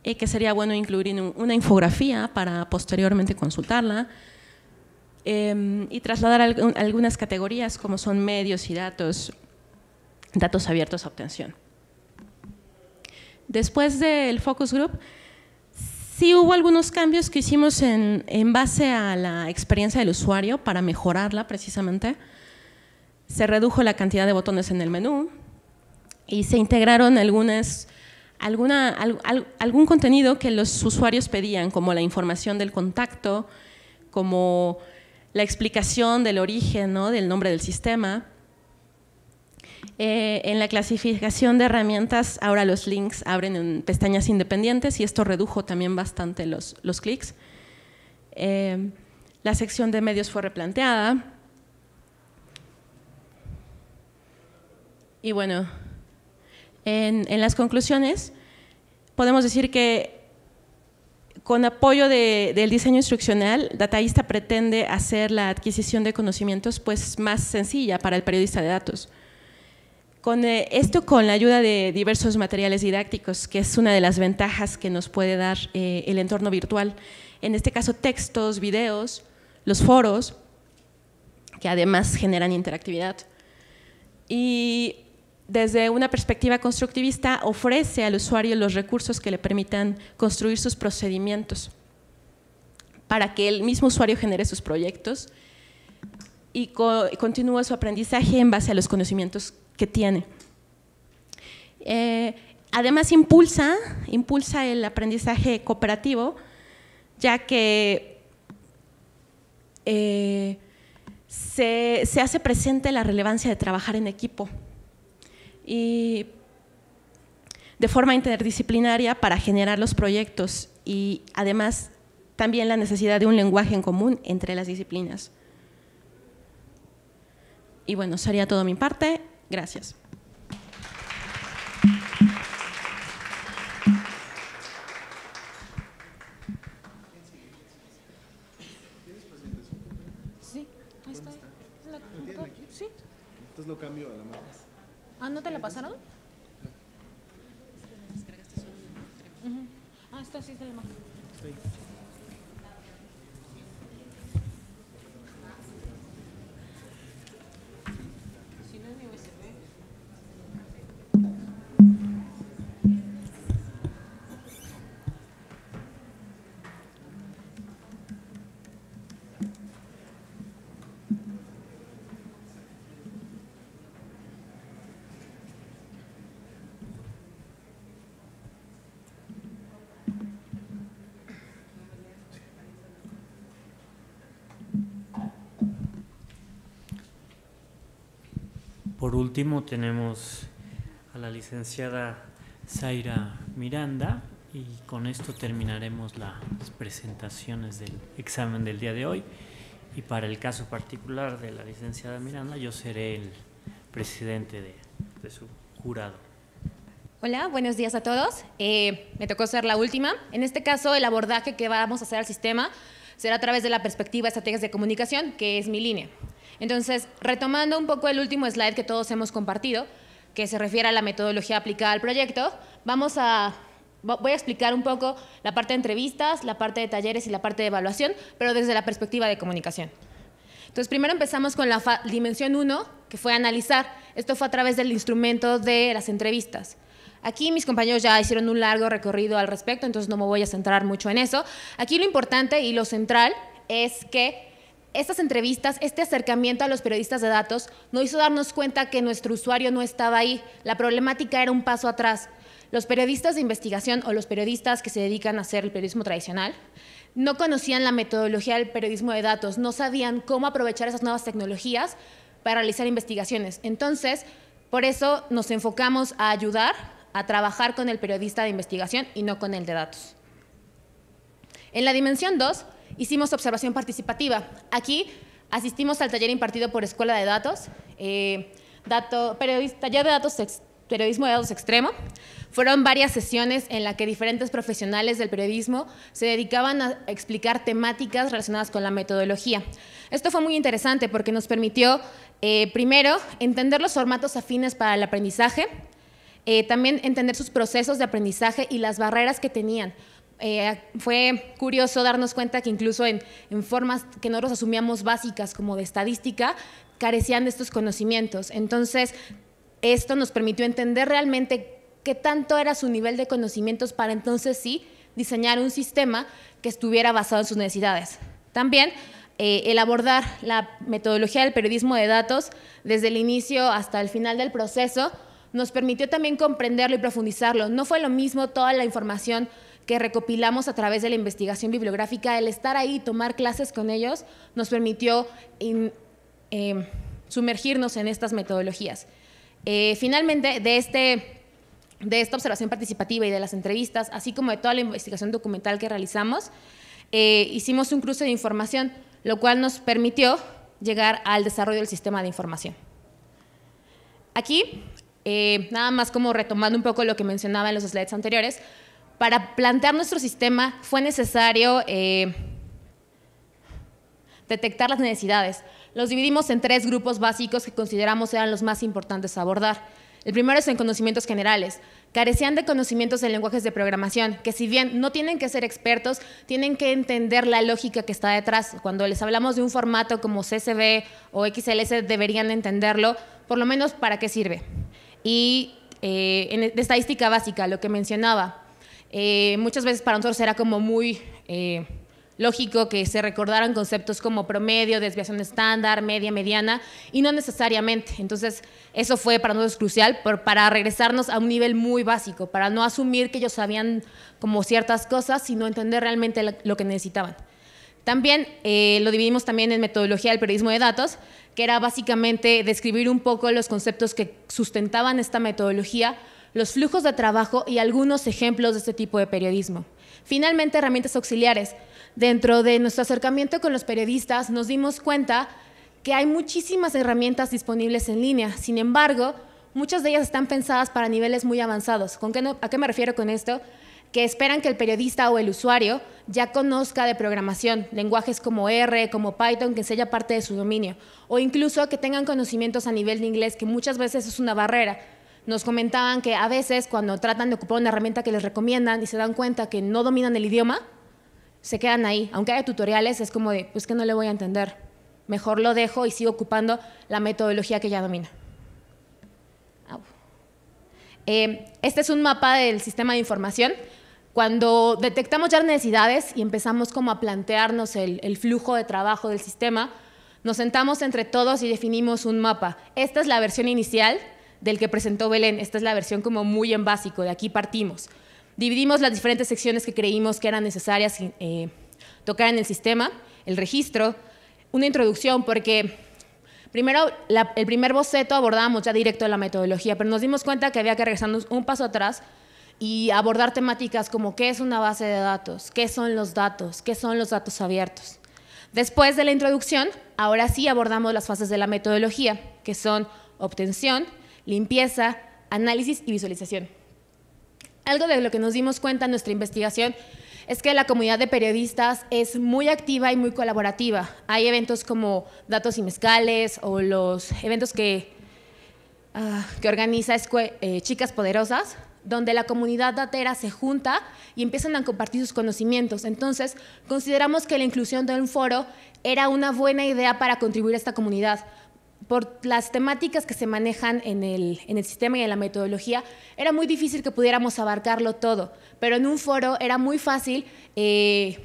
que sería bueno incluir una infografía para posteriormente consultarla, y trasladar algunas categorías como son medios y datos abiertos a obtención. Después del focus group, sí hubo algunos cambios que hicimos en base a la experiencia del usuario para mejorarla precisamente. Se redujo la cantidad de botones en el menú y se integraron algún contenido que los usuarios pedían, como la información del contacto, como la explicación del origen, ¿no?, del nombre del sistema. En la clasificación de herramientas, ahora los links abren en pestañas independientes y esto redujo también bastante los clics. La sección de medios fue replanteada. Y bueno, en las conclusiones podemos decir que con apoyo del diseño instruccional, Dataísta pretende hacer la adquisición de conocimientos pues más sencilla para el periodista de datos. Con la ayuda de diversos materiales didácticos, que es una de las ventajas que nos puede dar el entorno virtual. En este caso, textos, videos, los foros, que además generan interactividad. Y desde una perspectiva constructivista, ofrece al usuario los recursos que le permitan construir sus procedimientos para que el mismo usuario genere sus proyectos y continúe su aprendizaje en base a los conocimientos que tiene. Además, impulsa el aprendizaje cooperativo, ya que se hace presente la relevancia de trabajar en equipo y de forma interdisciplinaria para generar los proyectos, y además también la necesidad de un lenguaje en común entre las disciplinas. Y bueno, sería todo mi parte. Gracias. Ahí está. Sí. Entonces lo cambio a la más. Ah, ¿no te la pasaron? Ah, esta sí es de la más. Por último tenemos a la licenciada Zaira Miranda y con esto terminaremos las presentaciones del examen del día de hoy. Y para el caso particular de la licenciada Miranda, yo seré el presidente de su jurado. Hola, buenos días a todos. Me tocó ser la última. En este caso, el abordaje que vamos a hacer al sistema será a través de la perspectiva de estrategias de comunicación, que es mi línea. Entonces, retomando un poco el último slide que todos hemos compartido, que se refiere a la metodología aplicada al proyecto, voy a explicar un poco la parte de entrevistas, la parte de talleres y la parte de evaluación, pero desde la perspectiva de comunicación. Entonces, primero empezamos con la dimensión 1, que fue analizar. Esto fue a través del instrumento de las entrevistas. Aquí mis compañeros ya hicieron un largo recorrido al respecto, entonces no me voy a centrar mucho en eso. Aquí lo importante y lo central es que estas entrevistas, este acercamiento a los periodistas de datos, nos hizo darnos cuenta que nuestro usuario no estaba ahí. La problemática era un paso atrás. Los periodistas de investigación o los periodistas que se dedican a hacer el periodismo tradicional no conocían la metodología del periodismo de datos, no sabían cómo aprovechar esas nuevas tecnologías para realizar investigaciones. Entonces, por eso nos enfocamos a ayudar a trabajar con el periodista de investigación y no con el de datos. En la dimensión 2, hicimos observación participativa. Aquí asistimos al taller impartido por Escuela de Datos, taller de datos, periodismo de datos extremo. Fueron varias sesiones en las que diferentes profesionales del periodismo se dedicaban a explicar temáticas relacionadas con la metodología. Esto fue muy interesante porque nos permitió, primero, entender los formatos afines para el aprendizaje, también entender sus procesos de aprendizaje y las barreras que tenían. Fue curioso darnos cuenta que incluso en formas que nosotros asumíamos básicas como de estadística, carecían de estos conocimientos. Entonces, esto nos permitió entender realmente qué tanto era su nivel de conocimientos para entonces sí diseñar un sistema que estuviera basado en sus necesidades. También el abordar la metodología del periodismo de datos desde el inicio hasta el final del proceso nos permitió también comprenderlo y profundizarlo. No fue lo mismo toda la información que recopilamos a través de la investigación bibliográfica, el estar ahí y tomar clases con ellos nos permitió sumergirnos en estas metodologías. Finalmente, de esta observación participativa y de las entrevistas, así como de toda la investigación documental que realizamos, hicimos un cruce de información, lo cual nos permitió llegar al desarrollo del sistema de información. Aquí, nada más como retomando un poco lo que mencionaba en los slides anteriores, para plantear nuestro sistema fue necesario detectar las necesidades. Los dividimos en 3 grupos básicos que consideramos eran los más importantes a abordar. El primero es en conocimientos generales. Carecían de conocimientos en lenguajes de programación, que si bien no tienen que ser expertos, tienen que entender la lógica que está detrás. Cuando les hablamos de un formato como CSV o XLS, deberían entenderlo, por lo menos para qué sirve. Y de estadística básica, lo que mencionaba, muchas veces para nosotros era como muy lógico que se recordaran conceptos como promedio, desviación estándar, media, mediana, y no necesariamente. Entonces, eso fue para nosotros crucial para regresarnos a un nivel muy básico, para no asumir que ellos sabían como ciertas cosas, sino entender realmente lo que necesitaban. También lo dividimos también en metodología del periodismo de datos, que era básicamente describir un poco los conceptos que sustentaban esta metodología, los flujos de trabajo y algunos ejemplos de este tipo de periodismo. Finalmente, herramientas auxiliares. Dentro de nuestro acercamiento con los periodistas nos dimos cuenta que hay muchísimas herramientas disponibles en línea. Sin embargo, muchas de ellas están pensadas para niveles muy avanzados. ¿A qué me refiero con esto? que esperan que el periodista o el usuario ya conozca de programación, lenguajes como R, como Python, que sea parte de su dominio, o incluso que tengan conocimientos a nivel de inglés, que muchas veces es una barrera. Nos comentaban que a veces cuando tratan de ocupar una herramienta que les recomiendan y se dan cuenta que no dominan el idioma, se quedan ahí. Aunque haya tutoriales, es como de, pues que no le voy a entender. Mejor lo dejo y sigo ocupando la metodología que ya domina. Este es un mapa del sistema de información. Cuando detectamos ya necesidades y empezamos como a plantearnos el flujo de trabajo del sistema, nos sentamos entre todos y definimos un mapa. Esta es la versión inicial del que presentó Belén. Esta es la versión como muy en básico, de aquí partimos. Dividimos las diferentes secciones que creímos que eran necesarias tocar en el sistema, el registro, una introducción, porque primero, el primer boceto abordábamos ya directo la metodología, pero nos dimos cuenta que había que regresarnos un paso atrás y abordar temáticas como qué es una base de datos, qué son los datos abiertos. Después de la introducción, ahora sí abordamos las fases de la metodología, que son obtención, limpieza, análisis y visualización. Algo de lo que nos dimos cuenta en nuestra investigación es que la comunidad de periodistas es muy activa y muy colaborativa. Hay eventos como Datos y Mezcales o los eventos que organiza Chicas Poderosas, donde la comunidad datera se junta y empiezan a compartir sus conocimientos. Entonces, consideramos que la inclusión de un foro era una buena idea para contribuir a esta comunidad. Por las temáticas que se manejan en el sistema y en la metodología, era muy difícil que pudiéramos abarcarlo todo, pero en un foro era muy fácil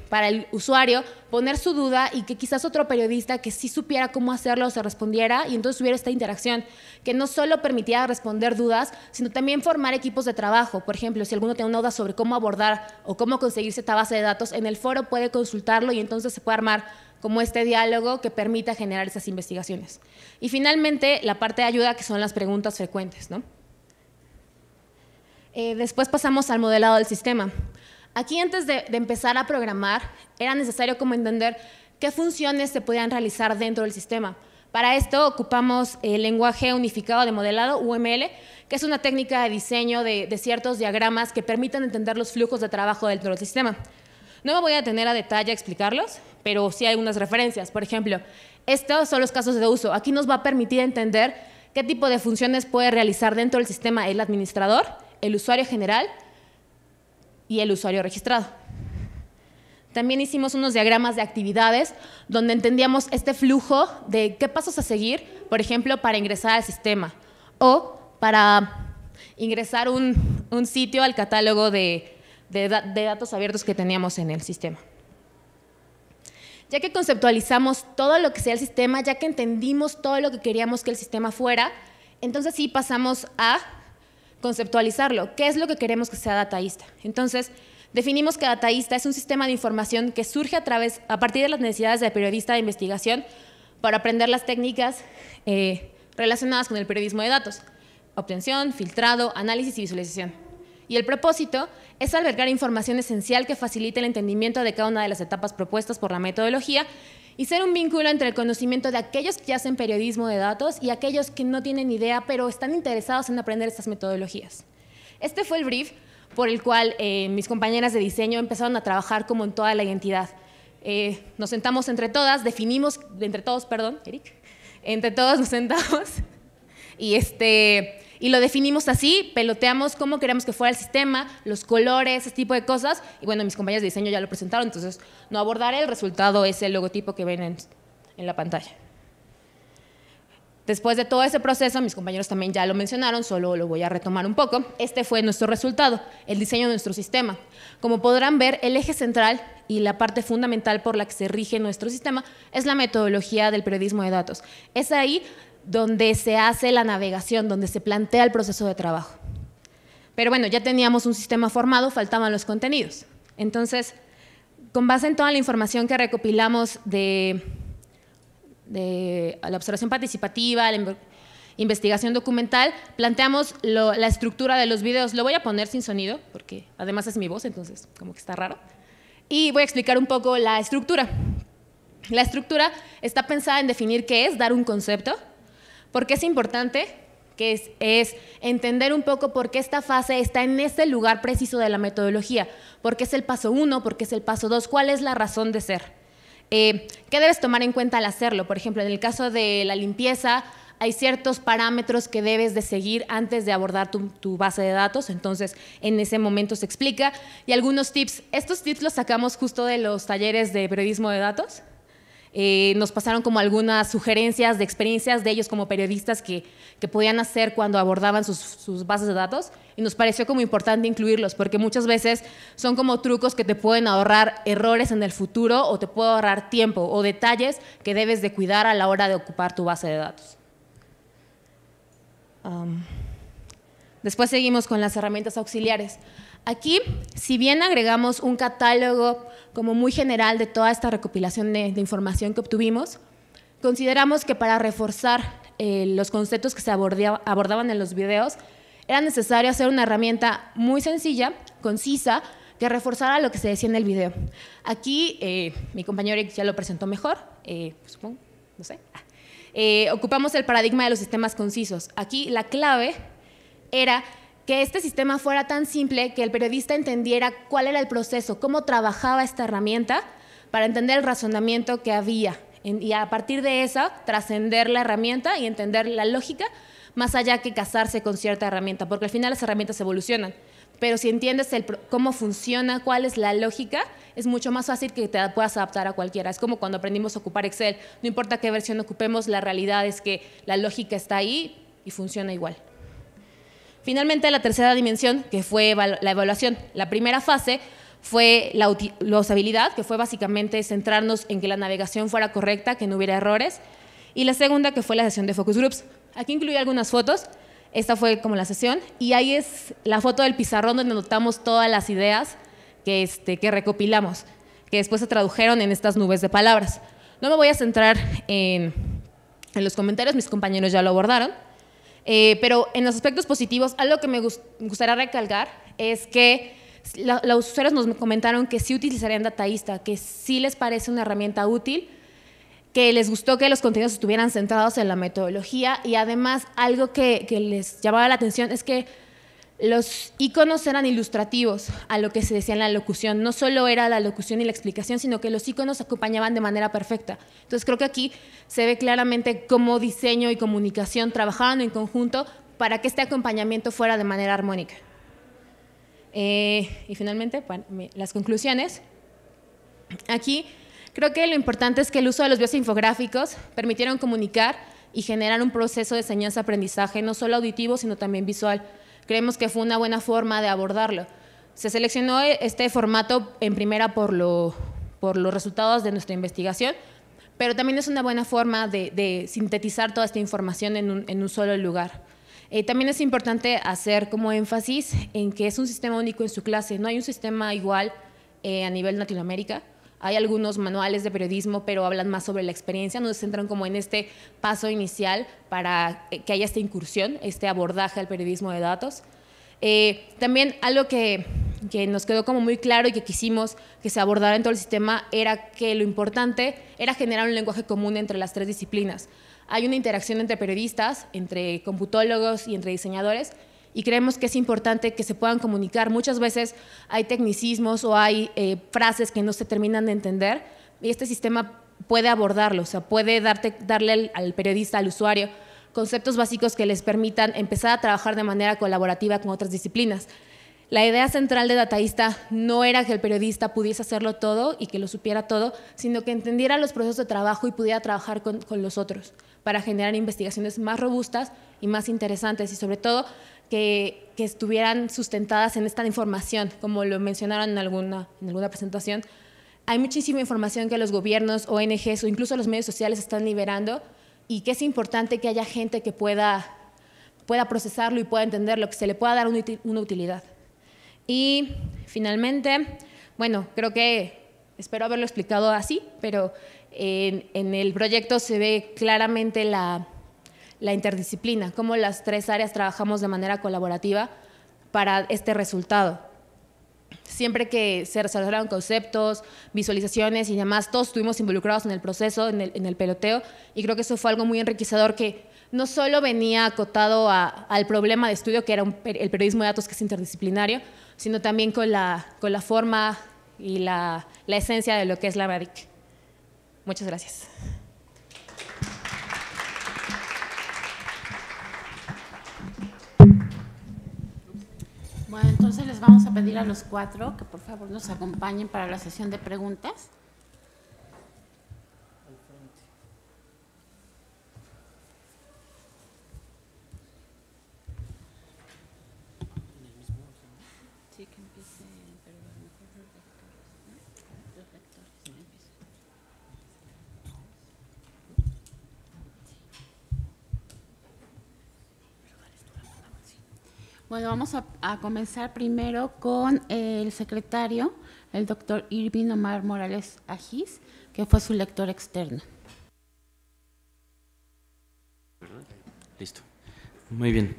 para el usuario poner su duda y que quizás otro periodista que sí supiera cómo hacerlo se respondiera y entonces hubiera esta interacción que no solo permitía responder dudas, sino también formar equipos de trabajo. Por ejemplo, si alguno tiene una duda sobre cómo abordar o cómo conseguirse esta base de datos, en el foro puede consultarlo y entonces se puede armar como este diálogo que permita generar esas investigaciones. Y finalmente, la parte de ayuda, que son las preguntas frecuentes, ¿no? Después pasamos al modelado del sistema. Aquí, antes de empezar a programar, era necesario como entender qué funciones se podían realizar dentro del sistema. Para esto ocupamos el lenguaje unificado de modelado, UML, que es una técnica de diseño de ciertos diagramas que permiten entender los flujos de trabajo dentro del sistema. No me voy a detener a detalle a explicarlos, pero sí hay unas referencias. Por ejemplo, estos son los casos de uso. Aquí nos va a permitir entender qué tipo de funciones puede realizar dentro del sistema el administrador, el usuario general y el usuario registrado. También hicimos unos diagramas de actividades donde entendíamos este flujo de qué pasos a seguir, por ejemplo, para ingresar al sistema o para ingresar un sitio al catálogo de datos abiertos que teníamos en el sistema. Ya que conceptualizamos todo lo que sea el sistema, ya que entendimos todo lo que queríamos que el sistema fuera, entonces sí pasamos a conceptualizarlo. ¿Qué es lo que queremos que sea Dataísta? Entonces, definimos que Dataísta es un sistema de información que surge a partir de las necesidades del periodista de investigación para aprender las técnicas relacionadas con el periodismo de datos: obtención, filtrado, análisis y visualización. Y el propósito es albergar información esencial que facilite el entendimiento de cada una de las etapas propuestas por la metodología y ser un vínculo entre el conocimiento de aquellos que hacen periodismo de datos y aquellos que no tienen idea, pero están interesados en aprender estas metodologías. Este fue el brief por el cual mis compañeras de diseño empezaron a trabajar como en toda la identidad. Nos sentamos entre todos nos sentamos y lo definimos así, peloteamos cómo queremos que fuera el sistema, los colores, ese tipo de cosas. Y bueno, mis compañeros de diseño ya lo presentaron, entonces no abordaré. El resultado es el logotipo que ven en la pantalla. Después de todo ese proceso, mis compañeros también ya lo mencionaron, solo lo voy a retomar un poco. Este fue nuestro resultado, el diseño de nuestro sistema. Como podrán ver, el eje central y la parte fundamental por la que se rige nuestro sistema es la metodología del periodismo de datos. Es ahí donde se hace la navegación, donde se plantea el proceso de trabajo. Pero bueno, ya teníamos un sistema formado, faltaban los contenidos. Entonces, con base en toda la información que recopilamos de la observación participativa, la investigación documental, planteamos la estructura de los videos. Lo voy a poner sin sonido, porque además es mi voz, entonces como que está raro. Y voy a explicar un poco la estructura. La estructura está pensada en definir qué es, dar un concepto. ¿Por qué es importante? que es entender un poco por qué esta fase está en este lugar preciso de la metodología, por qué es el paso 1, por qué es el paso 2, cuál es la razón de ser. ¿Qué debes tomar en cuenta al hacerlo? Por ejemplo, en el caso de la limpieza, hay ciertos parámetros que debes de seguir antes de abordar tu base de datos, entonces en ese momento se explica. Y algunos tips, estos tips los sacamos justo de los talleres de periodismo de datos. Nos pasaron como algunas sugerencias de experiencias de ellos como periodistas que podían hacer cuando abordaban sus bases de datos, y nos pareció como importante incluirlos, porque muchas veces son como trucos que te pueden ahorrar errores en el futuro o te puede ahorrar tiempo o detalles que debes de cuidar a la hora de ocupar tu base de datos. Después seguimos con las herramientas auxiliares. Aquí, si bien agregamos un catálogo como muy general de toda esta recopilación de información que obtuvimos, consideramos que para reforzar los conceptos que se abordaban en los videos, era necesario hacer una herramienta muy sencilla, concisa, que reforzara lo que se decía en el video. Aquí, mi compañero ya lo presentó mejor, supongo, no sé. Ocupamos el paradigma de los sistemas concisos. Aquí la clave era que este sistema fuera tan simple que el periodista entendiera cuál era el proceso, cómo trabajaba esta herramienta para entender el razonamiento que había y a partir de esa trascender la herramienta y entender la lógica más allá que casarse con cierta herramienta, porque al final las herramientas evolucionan, pero si entiendes cómo funciona, cuál es la lógica, es mucho más fácil que te puedas adaptar a cualquiera. Es como cuando aprendimos a ocupar Excel, no importa qué versión ocupemos, la realidad es que la lógica está ahí y funciona igual. Finalmente, la tercera dimensión, que fue la evaluación. La primera fase fue la usabilidad, que fue básicamente centrarnos en que la navegación fuera correcta, que no hubiera errores. Y la segunda, que fue la sesión de focus groups. Aquí incluí algunas fotos. Esta fue como la sesión. Y ahí es la foto del pizarrón donde anotamos todas las ideas que recopilamos, que después se tradujeron en estas nubes de palabras. No me voy a centrar en los comentarios, mis compañeros ya lo abordaron. Pero en los aspectos positivos, algo que me gustaría recalcar es que los usuarios nos comentaron que sí utilizarían Dataísta, que sí les parece una herramienta útil, que les gustó que los contenidos estuvieran centrados en la metodología y además algo que les llamaba la atención es que los iconos eran ilustrativos a lo que se decía en la locución. No solo era la locución y la explicación, sino que los iconos acompañaban de manera perfecta. Entonces creo que aquí se ve claramente cómo diseño y comunicación trabajaban en conjunto para que este acompañamiento fuera de manera armónica. Y finalmente, bueno, las conclusiones. Aquí creo que lo importante es que el uso de los videos infográficos permitieron comunicar y generar un proceso de enseñanza-aprendizaje, no solo auditivo, sino también visual. Creemos que fue una buena forma de abordarlo. Se seleccionó este formato en primera por los resultados de nuestra investigación, pero también es una buena forma de sintetizar toda esta información en un solo lugar. También es importante hacer como énfasis en que es un sistema único en su clase. No hay un sistema igual a nivel Latinoamérica. Hay algunos manuales de periodismo, pero hablan más sobre la experiencia, nos centran como en este paso inicial para que haya esta incursión, este abordaje al periodismo de datos. También algo que nos quedó como muy claro y que quisimos que se abordara en todo el sistema era que lo importante era generar un lenguaje común entre las tres disciplinas. Hay una interacción entre periodistas, entre computólogos y entre diseñadores, y creemos que es importante que se puedan comunicar. Muchas veces hay tecnicismos o hay frases que no se terminan de entender y este sistema puede abordarlo, o sea, puede darle al periodista, al usuario, conceptos básicos que les permitan empezar a trabajar de manera colaborativa con otras disciplinas. La idea central de Dataísta no era que el periodista pudiese hacerlo todo y que lo supiera todo, sino que entendiera los procesos de trabajo y pudiera trabajar con los otros para generar investigaciones más robustas y más interesantes y sobre todo que estuvieran sustentadas en esta información, como lo mencionaron en alguna presentación. Hay muchísima información que los gobiernos, ONGs o incluso los medios sociales están liberando y que es importante que haya gente que pueda procesarlo y pueda entenderlo, que se le pueda dar una utilidad. Y finalmente, bueno, creo que espero haberlo explicado así, pero en el proyecto se ve claramente la interdisciplina, cómo las tres áreas trabajamos de manera colaborativa para este resultado. siempre que se desarrollaron conceptos, visualizaciones y demás, todos estuvimos involucrados en el proceso, en el peloteo, y creo que eso fue algo muy enriquecedor que no solo venía acotado al problema de estudio, que era el periodismo de datos, que es interdisciplinario, sino también con la forma y la esencia de lo que es la RADIC. Muchas gracias. Bueno, entonces les vamos a pedir a los 4 que por favor nos acompañen para la sesión de preguntas. Sí, que empiece, pero a lo mejor los lectores, ¿no? Los lectores empiezan. Bueno, vamos a comenzar primero con el secretario, el doctor Irving Omar Morales Ajís, que fue su lector externo. Listo. Muy bien.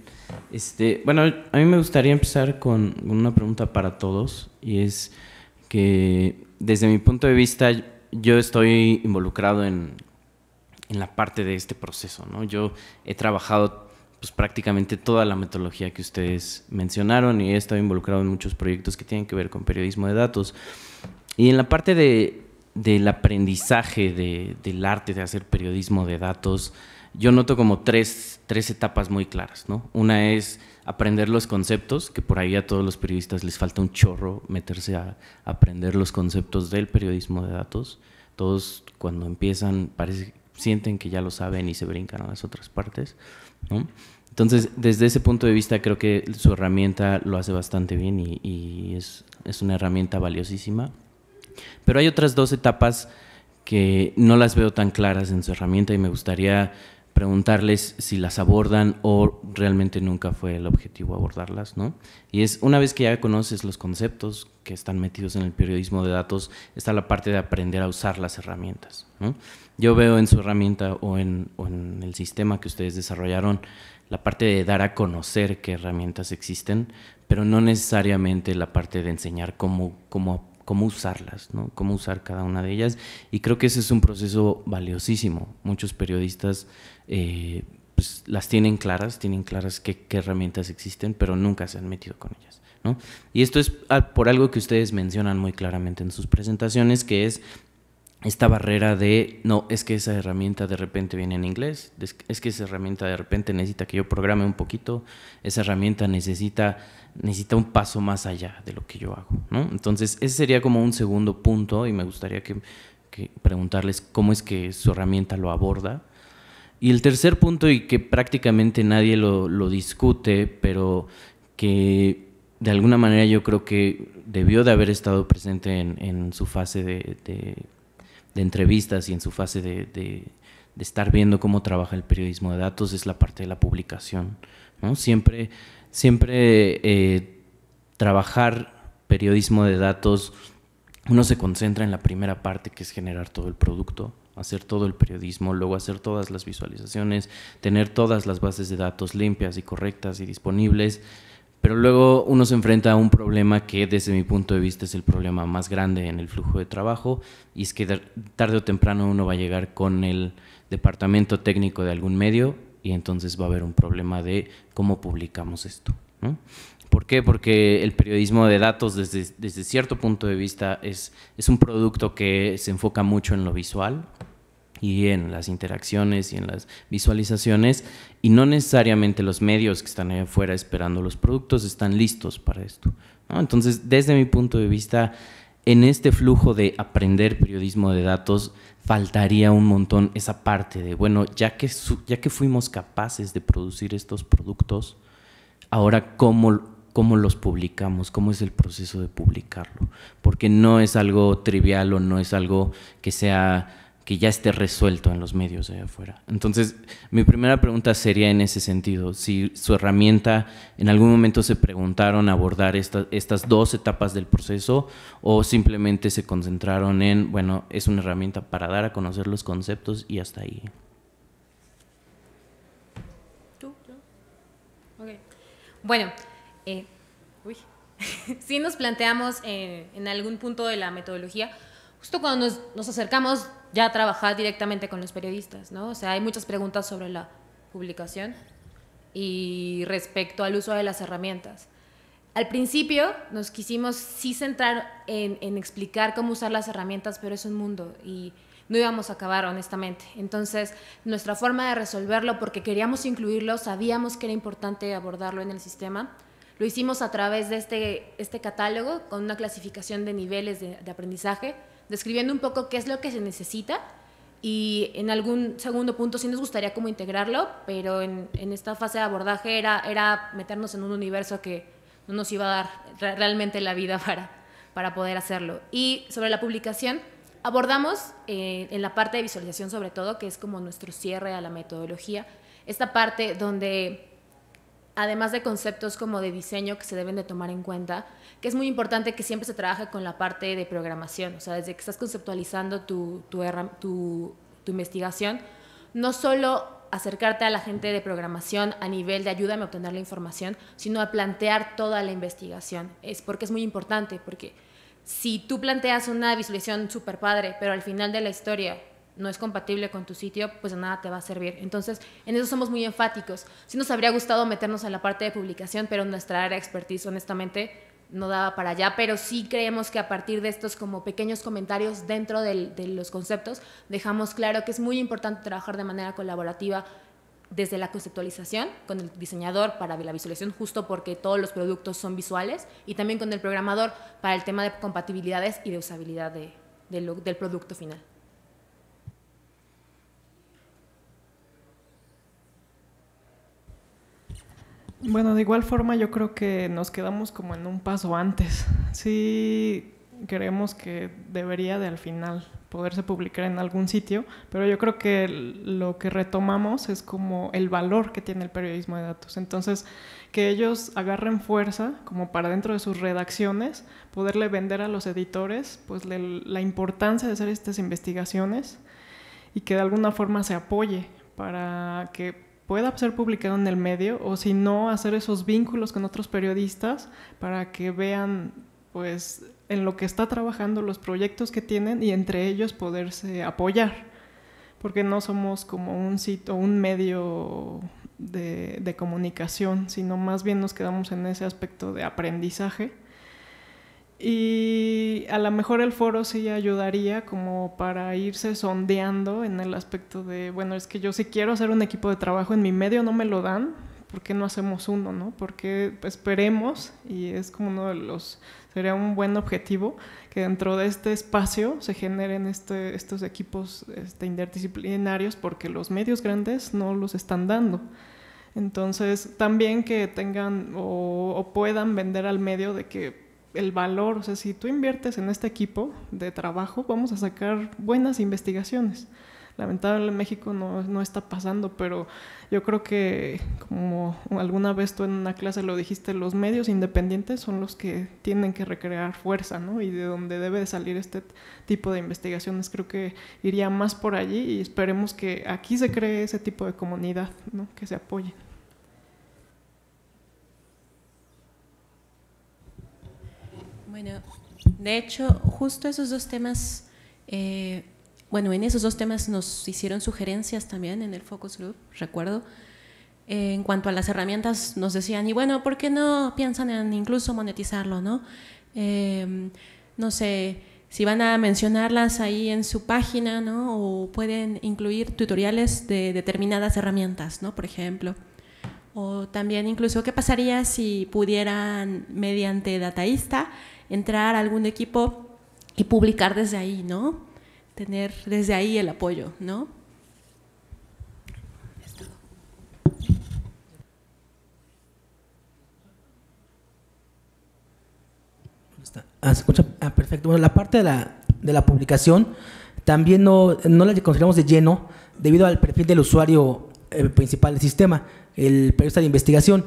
Bueno, a mí me gustaría empezar con una pregunta para todos, y es que desde mi punto de vista yo estoy involucrado en la parte de este proceso, ¿no? Yo he trabajado pues prácticamente toda la metodología que ustedes mencionaron y he estado involucrado en muchos proyectos que tienen que ver con periodismo de datos. Y en la parte del aprendizaje del arte de hacer periodismo de datos, yo noto como tres etapas muy claras, ¿no? Una es aprender los conceptos, que por ahí a todos los periodistas les falta un chorro meterse a aprender los conceptos del periodismo de datos. Todos cuando empiezan sienten que ya lo saben y se brincan a las otras partes, ¿no? Entonces, desde ese punto de vista, creo que su herramienta lo hace bastante bien y es una herramienta valiosísima. Pero hay otras 2 etapas que no las veo tan claras en su herramienta y me gustaría preguntarles si las abordan o realmente nunca fue el objetivo abordarlas, ¿no? Y es, una vez que ya conoces los conceptos que están metidos en el periodismo de datos, está la parte de aprender a usar las herramientas, ¿no? Yo veo en su herramienta o en el sistema que ustedes desarrollaron la parte de dar a conocer qué herramientas existen, pero no necesariamente la parte de enseñar cómo usarlas, ¿no? Cómo usar cada una de ellas, y creo que ese es un proceso valiosísimo. Muchos periodistas pues las tienen claras qué herramientas existen, pero nunca se han metido con ellas, ¿no? Y esto es por algo que ustedes mencionan muy claramente en sus presentaciones, que es esta barrera de, no, es que esa herramienta de repente viene en inglés, es que esa herramienta de repente necesita que yo programe un poquito, esa herramienta necesita un paso más allá de lo que yo hago, ¿no? Entonces, ese sería como un segundo punto y me gustaría que preguntarles cómo es que su herramienta lo aborda. Y el tercer punto, y que prácticamente nadie lo discute, pero que de alguna manera yo creo que debió de haber estado presente en su fase de entrevistas y en su fase de estar viendo cómo trabaja el periodismo de datos, es la parte de la publicación, ¿no? Siempre trabajar periodismo de datos, uno se concentra en la primera parte, que es generar todo el producto, hacer todo el periodismo, luego hacer todas las visualizaciones, tener todas las bases de datos limpias y correctas y disponibles, pero luego uno se enfrenta a un problema que desde mi punto de vista es el problema más grande en el flujo de trabajo, y es que tarde o temprano uno va a llegar con el departamento técnico de algún medio y entonces va a haber un problema de cómo publicamos esto, ¿no? ¿Por qué? Porque el periodismo de datos desde cierto punto de vista es un producto que se enfoca mucho en lo visual y en las interacciones y en las visualizaciones, y no necesariamente los medios que están ahí afuera esperando los productos están listos para esto, ¿no? Entonces, desde mi punto de vista, en este flujo de aprender periodismo de datos, faltaría un montón esa parte de, bueno, ya que fuimos capaces de producir estos productos, ahora ¿cómo los publicamos? ¿Cómo es el proceso de publicarlo? Porque no es algo trivial o no es algo que ya esté resuelto en los medios de afuera. Entonces, mi primera pregunta sería en ese sentido, si su herramienta en algún momento se preguntaron abordar estas 2 etapas del proceso, o simplemente se concentraron en, bueno, es una herramienta para dar a conocer los conceptos y hasta ahí. ¿Tú? Okay. Bueno, sí nos planteamos en algún punto de la metodología, justo cuando nos acercamos ya a trabajar directamente con los periodistas, ¿no? O sea, hay muchas preguntas sobre la publicación y respecto al uso de las herramientas. Al principio nos quisimos sí centrar en explicar cómo usar las herramientas, pero es un mundo y no íbamos a acabar, honestamente. Entonces, nuestra forma de resolverlo, porque queríamos incluirlo, sabíamos que era importante abordarlo en el sistema, lo hicimos a través de este catálogo con una clasificación de niveles de aprendizaje, describiendo un poco qué es lo que se necesita y en algún segundo punto sí nos gustaría cómo integrarlo, pero en esta fase de abordaje era meternos en un universo que no nos iba a dar realmente la vida para poder hacerlo. Y sobre la publicación, abordamos en la parte de visualización sobre todo, que es como nuestro cierre a la metodología, esta parte donde, además de conceptos como de diseño que se deben de tomar en cuenta, que es muy importante que siempre se trabaje con la parte de programación, o sea, desde que estás conceptualizando tu investigación, no solo acercarte a la gente de programación a nivel de ayúdame a obtener la información, sino a plantear toda la investigación. Porque es muy importante, porque si tú planteas una visualización súper padre, pero al final de la historia no es compatible con tu sitio, pues de nada te va a servir. Entonces, en eso somos muy enfáticos. Sí nos habría gustado meternos en la parte de publicación, pero nuestra área de expertise, honestamente, no daba para allá, pero sí creemos que a partir de estos como pequeños comentarios dentro de los conceptos, dejamos claro que es muy importante trabajar de manera colaborativa desde la conceptualización con el diseñador para la visualización, justo porque todos los productos son visuales, y también con el programador para el tema de compatibilidades y de usabilidad del producto final. Bueno, de igual forma yo creo que nos quedamos como en un paso antes. Sí creemos que debería de al final poderse publicar en algún sitio, pero yo creo que lo que retomamos es como el valor que tiene el periodismo de datos. Entonces, que ellos agarren fuerza como para dentro de sus redacciones, poderle vender a los editores pues la importancia de hacer estas investigaciones y que de alguna forma se apoye para que pueda ser publicado en el medio, o si no, hacer esos vínculos con otros periodistas para que vean pues en lo que está trabajando, los proyectos que tienen, y entre ellos poderse apoyar, porque no somos como un sitio, un medio de comunicación, sino más bien nos quedamos en ese aspecto de aprendizaje. Y a lo mejor el foro sí ayudaría como para irse sondeando en el aspecto de, bueno, es que yo sí quiero hacer un equipo de trabajo, en mi medio no me lo dan, ¿por qué no hacemos uno, no? Porque esperemos, y es como uno de los, sería un buen objetivo, que dentro de este espacio se generen estos equipos interdisciplinarios, porque los medios grandes no los están dando. Entonces, también que tengan o puedan vender al medio de que el valor, o sea, si tú inviertes en este equipo de trabajo, vamos a sacar buenas investigaciones. Lamentablemente en México no está pasando, pero yo creo que, como alguna vez tú en una clase lo dijiste, los medios independientes son los que tienen que recrear fuerza, ¿no? Y de donde debe de salir este tipo de investigaciones, creo que iría más por allí, y esperemos que aquí se cree ese tipo de comunidad, ¿no? Que se apoye. Bueno, de hecho, justo esos dos temas, bueno, en esos dos temas nos hicieron sugerencias también en el Focus Group, recuerdo. En cuanto a las herramientas, nos decían, y bueno, ¿por qué no piensan en incluso monetizarlo, no? No sé, si van a mencionarlas ahí en su página, ¿no? O pueden incluir tutoriales de determinadas herramientas, ¿no? Por ejemplo. O también incluso, ¿qué pasaría si pudieran, mediante Dataísta, entrar a algún equipo y publicar desde ahí, ¿no? Tener desde ahí el apoyo, ¿no? ¿Se escucha? Perfecto. Bueno, la parte de la publicación también no la consideramos de lleno debido al perfil del usuario principal del sistema, el periodista de investigación.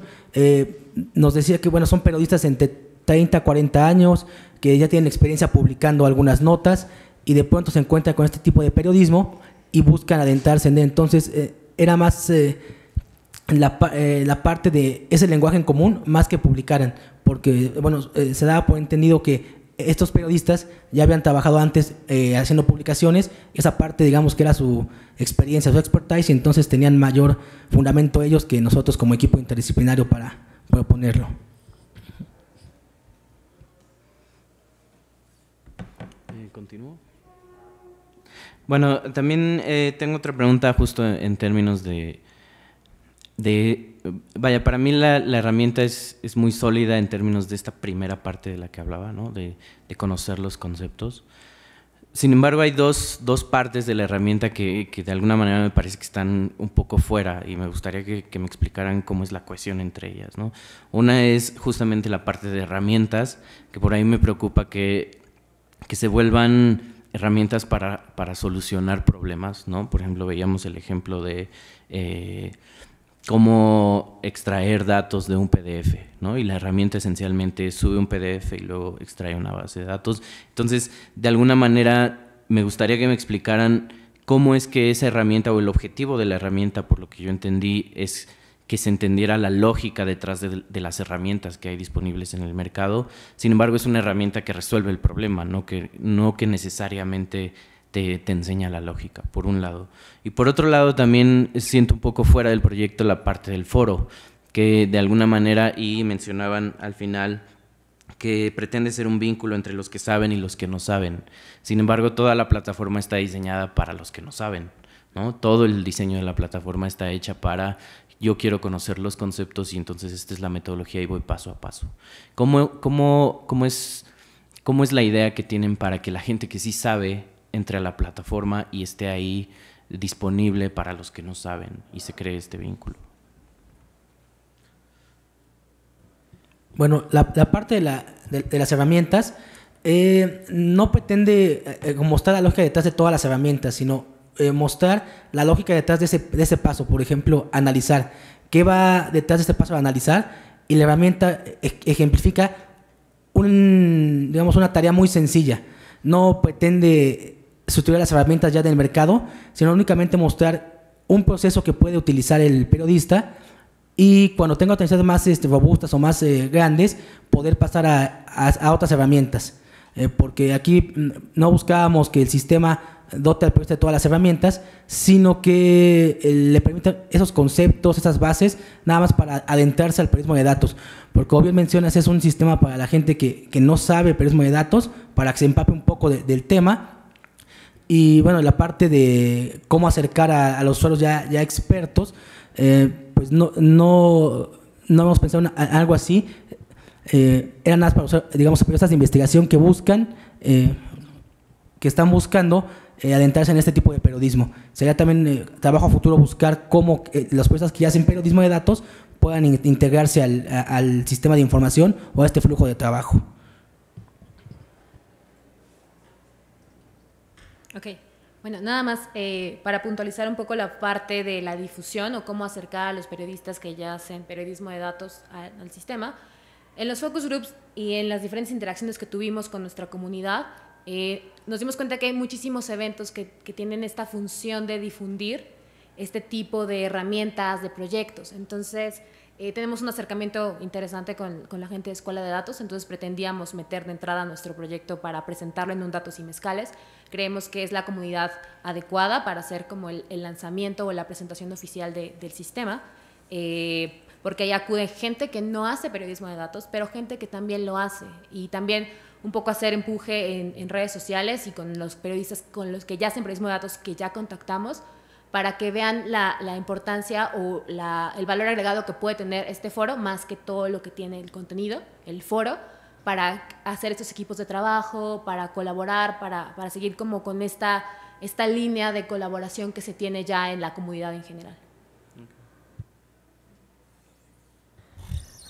Nos decía que, bueno, son periodistas entre 30, 40 años, que ya tienen experiencia publicando algunas notas, y de pronto se encuentran con este tipo de periodismo y buscan adentrarse en él. Entonces, era más la parte de ese lenguaje en común, más que publicaran, porque bueno, se daba por entendido que estos periodistas ya habían trabajado antes haciendo publicaciones, esa parte digamos que era su experiencia, su expertise, y entonces tenían mayor fundamento ellos que nosotros como equipo interdisciplinario para proponerlo. ¿Continúo? Bueno, también tengo otra pregunta justo en términos vaya, para mí la herramienta es muy sólida en términos de esta primera parte de la que hablaba, ¿no? De conocer los conceptos. Sin embargo, hay dos partes de la herramienta que de alguna manera me parece que están un poco fuera, y me gustaría que me explicaran cómo es la cohesión entre ellas, ¿no? Una es justamente la parte de herramientas, que por ahí me preocupa que se vuelvan herramientas para solucionar problemas, ¿no? Por ejemplo, veíamos el ejemplo de cómo extraer datos de un PDF, ¿no? Y la herramienta esencialmente sube un PDF y luego extrae una base de datos. Entonces, de alguna manera, me gustaría que me explicaran cómo es que esa herramienta o el objetivo de la herramienta, por lo que yo entendí, es que se entendiera la lógica detrás de las herramientas que hay disponibles en el mercado. Sin embargo, es una herramienta que resuelve el problema, no que necesariamente te enseña la lógica, por un lado. Y por otro lado, también siento un poco fuera del proyecto la parte del foro, que de alguna manera, y mencionaban al final, que pretende ser un vínculo entre los que saben y los que no saben. Sin embargo, toda la plataforma está diseñada para los que no saben, ¿no? Todo el diseño de la plataforma está hecha para yo quiero conocer los conceptos y entonces esta es la metodología y voy paso a paso. ¿Cómo es la idea que tienen para que la gente que sí sabe entre a la plataforma y esté ahí disponible para los que no saben y se cree este vínculo? Bueno, la parte de las herramientas no pretende mostrar la lógica detrás de todas las herramientas, sino mostrar la lógica detrás de ese paso. Por ejemplo, analizar. ¿Qué va detrás de este paso de analizar? Y la herramienta ejemplifica una tarea muy sencilla. No pretende sustituir las herramientas ya del mercado, sino únicamente mostrar un proceso que puede utilizar el periodista, y cuando tenga otras necesidades más robustas o más grandes, poder pasar a otras herramientas. Porque aquí no buscábamos que el sistema dote al periodista de todas las herramientas, sino que le permita esos conceptos, esas bases, nada más para adentrarse al periodismo de datos. Porque, como bien mencionas, es un sistema para la gente que no sabe periodismo de datos, para que se empape un poco del tema. Y bueno, la parte de cómo acercar a los usuarios ya expertos, pues no hemos pensado en algo así. Eran nada más para, digamos, periodistas de investigación que buscan, que están buscando adentrarse en este tipo de periodismo. Sería también trabajo a futuro buscar cómo los periodistas que ya hacen periodismo de datos puedan integrarse al sistema de información o a este flujo de trabajo. Ok, bueno, nada más para puntualizar un poco la parte de la difusión o cómo acercar a los periodistas que ya hacen periodismo de datos al sistema. En los focus groups y en las diferentes interacciones que tuvimos con nuestra comunidad, nos dimos cuenta que hay muchísimos eventos que tienen esta función de difundir este tipo de herramientas, de proyectos. Entonces, tenemos un acercamiento interesante con la gente de Escuela de Datos, entonces pretendíamos meter de entrada nuestro proyecto para presentarlo en un Datos y Mezcales. Creemos que es la comunidad adecuada para hacer como el lanzamiento o la presentación oficial del sistema, porque ahí acude gente que no hace periodismo de datos, pero gente que también lo hace, y también un poco hacer empuje en redes sociales y con los periodistas con los que ya hacen periodismo de datos que ya contactamos, para que vean la importancia o el valor agregado que puede tener este foro, más que todo lo que tiene el contenido, el foro, para hacer estos equipos de trabajo, para colaborar, para seguir como con esta línea de colaboración que se tiene ya en la comunidad en general.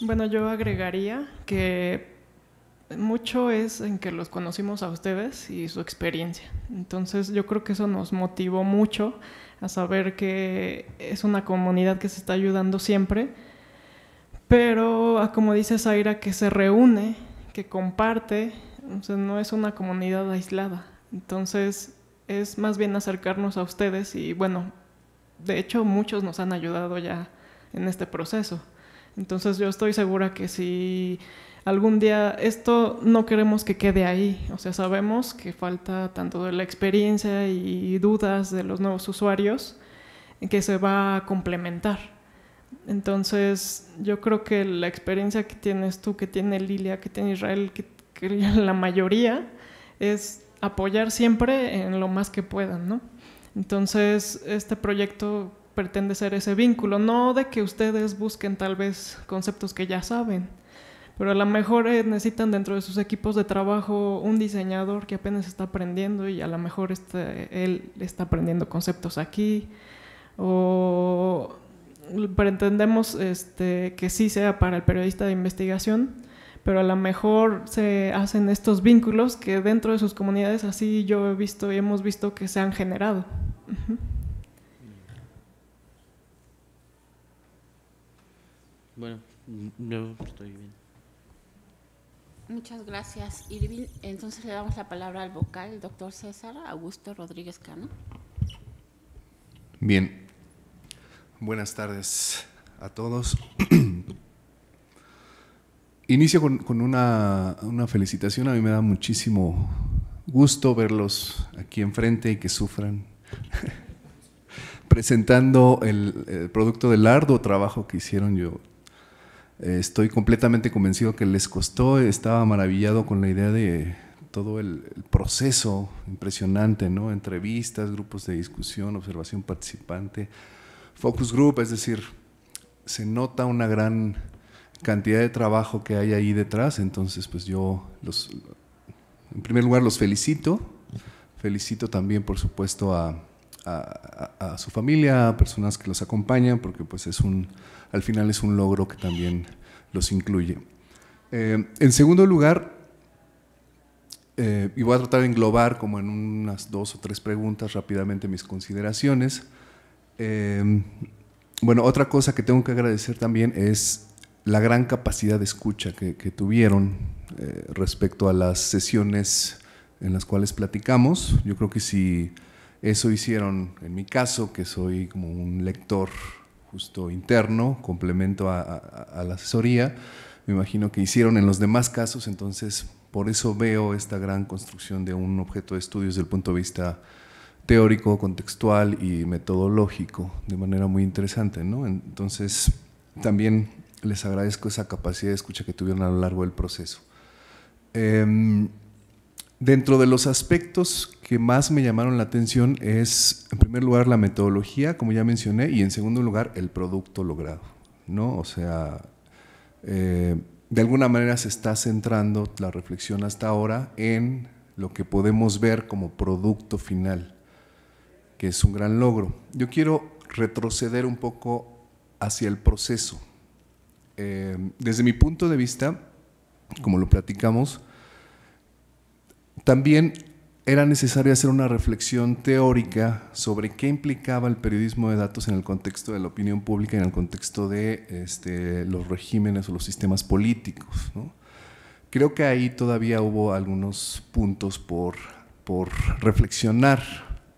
Bueno, yo agregaría que mucho es en que los conocimos a ustedes y su experiencia. Entonces yo creo que eso nos motivó mucho a saber que es una comunidad que se está ayudando siempre, pero como dice Zaira, que se reúne, que comparte, o sea, no es una comunidad aislada. Entonces es más bien acercarnos a ustedes y bueno, de hecho muchos nos han ayudado ya en este proceso. Entonces yo estoy segura que si algún día esto no queremos que quede ahí, o sea, sabemos que falta tanto de la experiencia y dudas de los nuevos usuarios que se va a complementar. Entonces, yo creo que la experiencia que tienes tú, que tiene Lilia, que tiene Israel, que la mayoría, es apoyar siempre en lo más que puedan, ¿no? Entonces, este proyecto pretende ser ese vínculo, no de que ustedes busquen tal vez conceptos que ya saben, pero a lo mejor necesitan dentro de sus equipos de trabajo un diseñador que apenas está aprendiendo y a lo mejor él está aprendiendo conceptos aquí, o pretendemos que sí sea para el periodista de investigación, pero a lo mejor se hacen estos vínculos que dentro de sus comunidades así yo he visto y hemos visto que se han generado. Bueno, yo estoy bien. Muchas gracias, Irving. Entonces le damos la palabra al vocal, el doctor César Augusto Rodríguez Cano. Bien, buenas tardes a todos. Inicio con una felicitación. A mí me da muchísimo gusto verlos aquí enfrente y que sufran presentando el producto del arduo trabajo que hicieron. Yo estoy completamente convencido que les costó. Estaba maravillado con la idea de todo el proceso impresionante, ¿no? Entrevistas, grupos de discusión, observación participante, focus group, es decir, se nota una gran cantidad de trabajo que hay ahí detrás. Entonces, pues yo en primer lugar los felicito también, por supuesto, a su familia, a personas que los acompañan, porque pues al final es un logro que también los incluye. En segundo lugar, y voy a tratar de englobar como en unas 2 o 3 preguntas rápidamente mis consideraciones. Bueno, otra cosa que tengo que agradecer también es la gran capacidad de escucha que tuvieron respecto a las sesiones en las cuales platicamos. Yo creo que si eso hicieron en mi caso, que soy como un lector justo interno, complemento a la asesoría, me imagino que hicieron en los demás casos. Entonces por eso veo esta gran construcción de un objeto de estudio desde el punto de vista teórico, contextual y metodológico de manera muy interesante, ¿no? Entonces también les agradezco esa capacidad de escucha que tuvieron a lo largo del proceso. Dentro de los aspectos que más me llamaron la atención es, en primer lugar, la metodología, como ya mencioné, y en segundo lugar, el producto logrado, ¿no? O sea, de alguna manera se está centrando la reflexión hasta ahora en lo que podemos ver como producto final, que es un gran logro. Yo quiero retroceder un poco hacia el proceso. Desde mi punto de vista, como lo platicamos, también era necesario hacer una reflexión teórica sobre qué implicaba el periodismo de datos en el contexto de la opinión pública y en el contexto de los regímenes o los sistemas políticos, ¿no? Creo que ahí todavía hubo algunos puntos por reflexionar.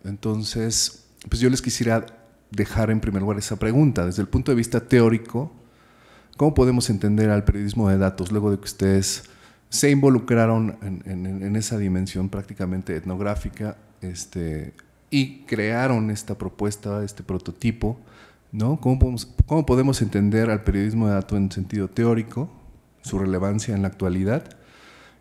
Entonces, pues yo les quisiera dejar en primer lugar esa pregunta. Desde el punto de vista teórico, ¿cómo podemos entender al periodismo de datos luego de que ustedes se involucraron en esa dimensión prácticamente etnográfica y crearon esta propuesta, este prototipo, ¿no? ¿Cómo podemos entender al periodismo de datos en sentido teórico, su relevancia en la actualidad,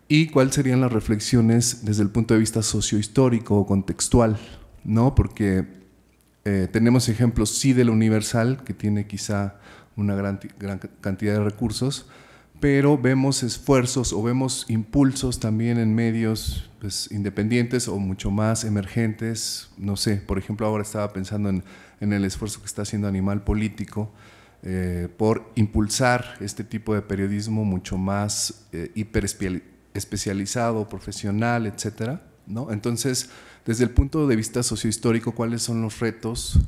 y cuáles serían las reflexiones desde el punto de vista sociohistórico o contextual, ¿no? Porque tenemos ejemplos sí de lo universal, que tiene quizá una gran cantidad de recursos, pero vemos esfuerzos o vemos impulsos también en medios pues, independientes o mucho más emergentes. No sé, por ejemplo, ahora estaba pensando en el esfuerzo que está haciendo Animal Político por impulsar este tipo de periodismo mucho más hiperespecializado, profesional, etcétera, ¿no? Entonces, desde el punto de vista sociohistórico, ¿cuáles son los retos,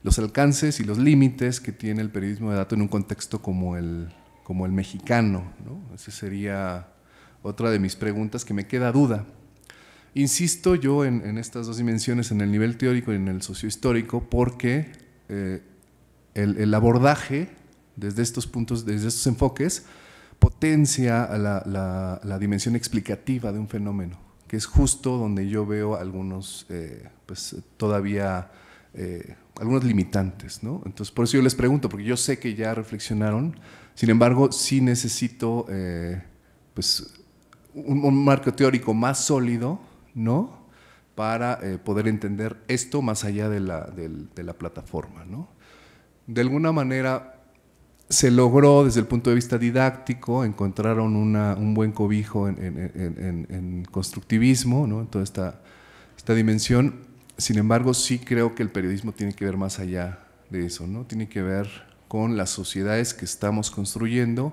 los alcances y los límites que tiene el periodismo de datos en un contexto como el mexicano, ¿no? Esa sería otra de mis preguntas que me queda duda. Insisto yo en estas dos dimensiones, en el nivel teórico y en el sociohistórico, porque el abordaje desde estos puntos, desde estos enfoques, potencia la dimensión explicativa de un fenómeno, que es justo donde yo veo algunos, pues todavía, algunos limitantes, ¿no? Entonces, por eso yo les pregunto, porque yo sé que ya reflexionaron, sin embargo, sí necesito, pues, un marco teórico más sólido, ¿no?, para poder entender esto más allá de la plataforma, ¿no? De alguna manera se logró desde el punto de vista didáctico, encontraron un buen cobijo en constructivismo, ¿no?, en toda esta dimensión. Sin embargo, sí creo que el periodismo tiene que ver más allá de eso, ¿no? Tiene que ver con las sociedades que estamos construyendo,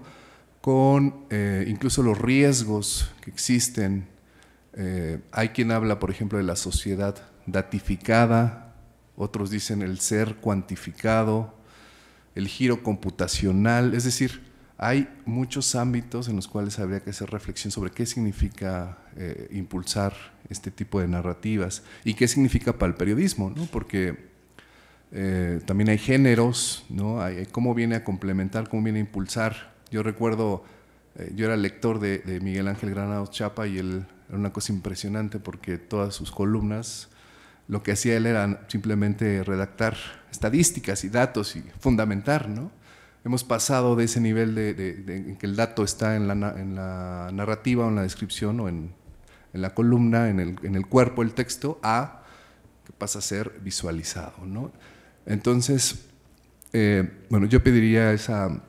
con incluso los riesgos que existen. Hay quien habla, por ejemplo, de la sociedad datificada, otros dicen el ser cuantificado, el giro computacional, es decir, hay muchos ámbitos en los cuales habría que hacer reflexión sobre qué significa impulsar este tipo de narrativas y qué significa para el periodismo, ¿no? Porque también hay géneros, ¿no? Hay cómo viene a complementar, cómo viene a impulsar. Yo recuerdo, yo era lector de Miguel Ángel Granados Chapa y él era una cosa impresionante porque todas sus columnas, lo que hacía él era simplemente redactar estadísticas y datos y fundamentar, ¿no? Hemos pasado de ese nivel en que el dato está en la narrativa o en la descripción o en la columna, en el cuerpo del texto, a que pasa a ser visualizado, ¿no? Entonces, bueno, yo pediría esa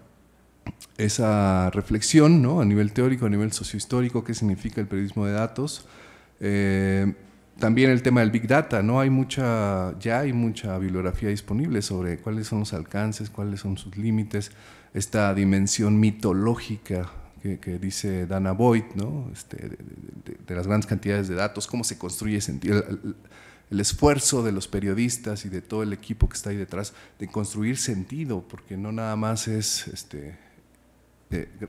reflexión, ¿no?, a nivel teórico, a nivel sociohistórico, qué significa el periodismo de datos. También el tema del Big Data, ¿no? Ya hay mucha bibliografía disponible sobre cuáles son los alcances, cuáles son sus límites, esta dimensión mitológica que dice Dana Boyd, ¿no?, de las grandes cantidades de datos, cómo se construye sentido, el esfuerzo de los periodistas y de todo el equipo que está ahí detrás de construir sentido, porque no nada más es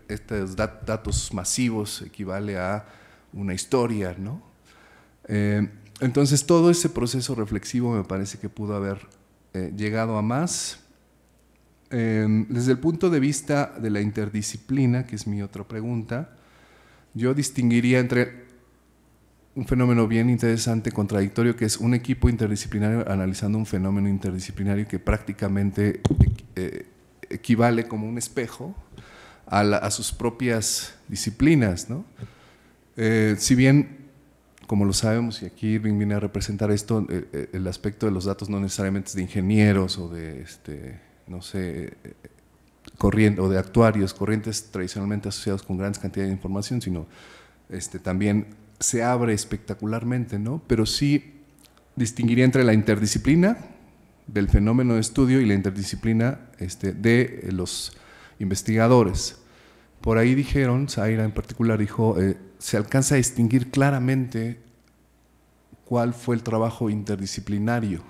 estos datos masivos equivale a una historia, ¿no? Entonces todo ese proceso reflexivo me parece que pudo haber llegado a más. Desde el punto de vista de la interdisciplina, que es mi otra pregunta, yo distinguiría entre un fenómeno bien interesante, contradictorio, que es un equipo interdisciplinario analizando un fenómeno interdisciplinario que prácticamente equivale como un espejo a sus propias disciplinas, ¿no? Si bien, como lo sabemos, y aquí Irving viene a representar esto, el aspecto de los datos no necesariamente es de ingenieros o de, no sé, o de actuarios, corrientes tradicionalmente asociados con grandes cantidades de información, sino también se abre espectacularmente, ¿no? Pero sí distinguiría entre la interdisciplina del fenómeno de estudio y la interdisciplina de los investigadores. Por ahí dijeron, Zaira en particular dijo, se alcanza a distinguir claramente cuál fue el trabajo interdisciplinario.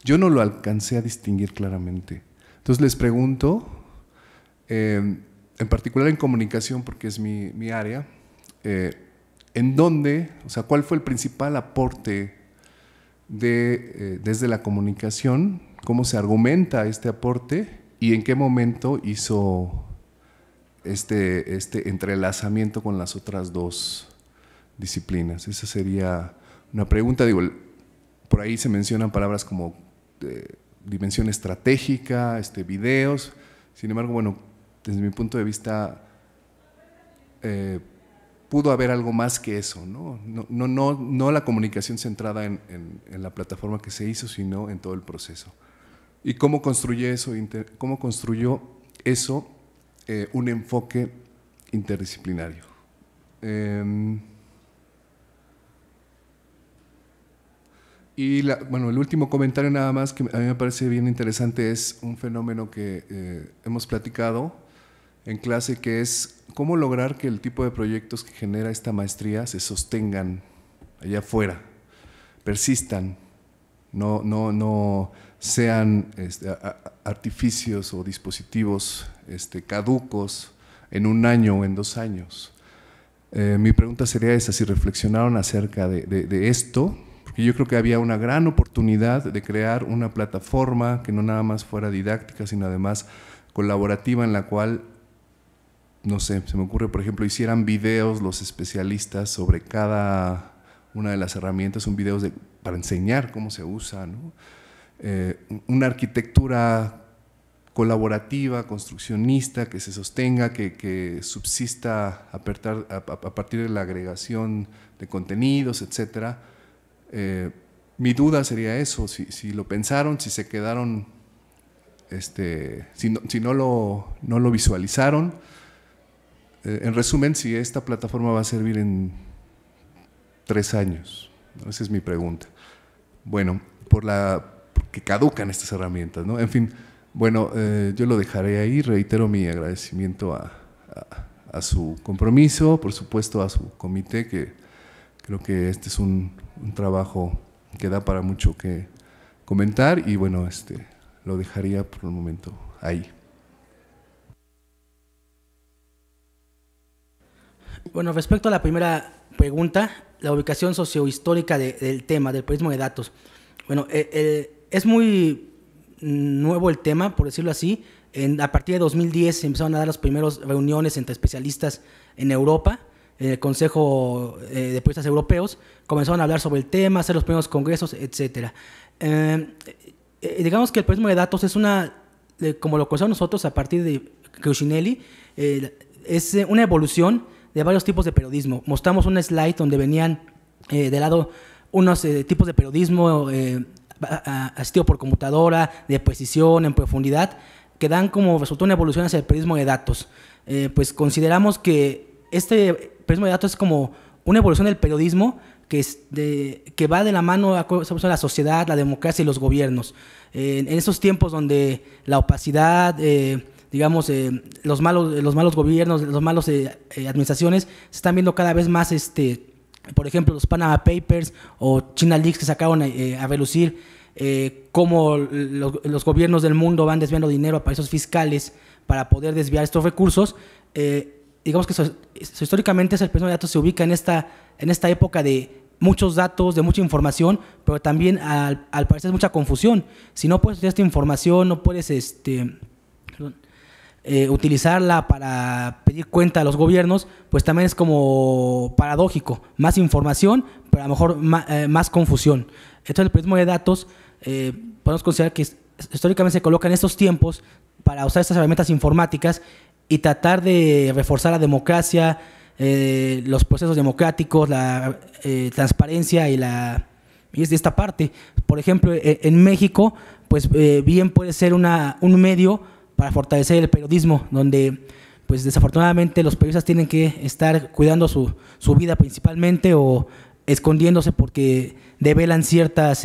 Yo no lo alcancé a distinguir claramente. Entonces les pregunto, en particular en comunicación, porque es mi área, ¿en dónde, o sea, cuál fue el principal aporte desde la comunicación? ¿Cómo se argumenta este aporte? ¿Y en qué momento hizo este entrelazamiento con las otras dos disciplinas? Esa sería una pregunta. Digo, por ahí se mencionan palabras como dimensión estratégica, videos. Sin embargo, bueno, desde mi punto de vista, pudo haber algo más que eso, ¿no? No la comunicación centrada en la plataforma que se hizo, sino en todo el proceso. ¿Y cómo construyó eso un enfoque interdisciplinario? Y bueno, el último comentario nada más que a mí me parece bien interesante es un fenómeno que hemos platicado en clase, que es cómo lograr que el tipo de proyectos que genera esta maestría se sostengan allá afuera, persistan, no sean artificios o dispositivos caducos en un año o en 2 años. Mi pregunta sería esa, si reflexionaron acerca de esto, porque yo creo que había una gran oportunidad de crear una plataforma que no nada más fuera didáctica, sino además colaborativa, en la cual no sé, se me ocurre, por ejemplo, hicieran videos los especialistas sobre cada una de las herramientas, un video para enseñar cómo se usa, ¿no? Una arquitectura colaborativa, construccionista, que se sostenga, que subsista a partir de la agregación de contenidos, etc. Mi duda sería eso, si lo pensaron, si se quedaron, si no lo visualizaron. En resumen, si esta plataforma va a servir en 3 años, ¿no? Esa es mi pregunta. Bueno, porque caducan estas herramientas, ¿no? En fin, bueno, yo lo dejaré ahí. Reitero mi agradecimiento a su compromiso, por supuesto a su comité, que creo que este es un trabajo que da para mucho que comentar, y bueno, lo dejaría por el momento ahí. Bueno, respecto a la primera pregunta, la ubicación sociohistórica del tema, del periodismo de datos. Bueno, es muy nuevo el tema, por decirlo así. A partir de 2010 se empezaron a dar las primeras reuniones entre especialistas en Europa, en el Consejo de Periodistas Europeos. Comenzaron a hablar sobre el tema, hacer los primeros congresos, etc. Digamos que el periodismo de datos es como lo conocemos nosotros a partir de Crushinelli, es una evolución de varios tipos de periodismo. Mostramos un slide donde venían de lado unos tipos de periodismo asistido por computadora, de precisión, en profundidad, que dan como resultado una evolución hacia el periodismo de datos. Pues consideramos que este periodismo de datos es como una evolución del periodismo que va de la mano a la sociedad, la democracia y los gobiernos. En esos tiempos donde la opacidad, digamos, los malos gobiernos, las malas administraciones se están viendo cada vez más, por ejemplo, los Panama Papers o China Leaks, que sacaron a relucir cómo los gobiernos del mundo van desviando dinero a paraísos fiscales para poder desviar estos recursos. Digamos que históricamente el periodismo de datos se ubica en esta época de muchos datos, de mucha información, pero también al parecer mucha confusión. Si no puedes tener esta información, no puedes utilizarla para pedir cuenta a los gobiernos, pues también es como paradójico. Más información, pero a lo mejor más confusión. Entonces el periodismo de datos podemos considerar que históricamente se coloca en estos tiempos para usar estas herramientas informáticas y tratar de reforzar la democracia, los procesos democráticos, la transparencia y de esta parte. Por ejemplo, en México, pues bien puede ser un medio para fortalecer el periodismo, donde pues desafortunadamente los periodistas tienen que estar cuidando su vida principalmente o escondiéndose porque develan ciertos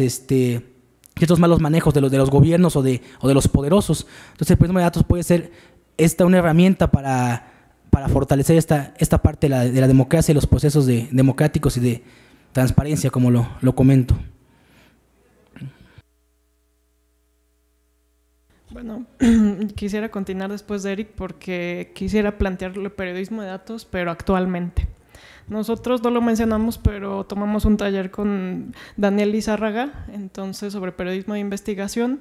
malos manejos de los gobiernos o de los poderosos. Entonces el periodismo de datos puede ser una herramienta para fortalecer esta parte de la democracia y los procesos democráticos y de transparencia, como lo comento. Bueno, quisiera continuar después de Eric porque quisiera plantear el periodismo de datos, pero actualmente. Nosotros no lo mencionamos, pero tomamos un taller con Daniel Lizárraga, entonces sobre periodismo de investigación,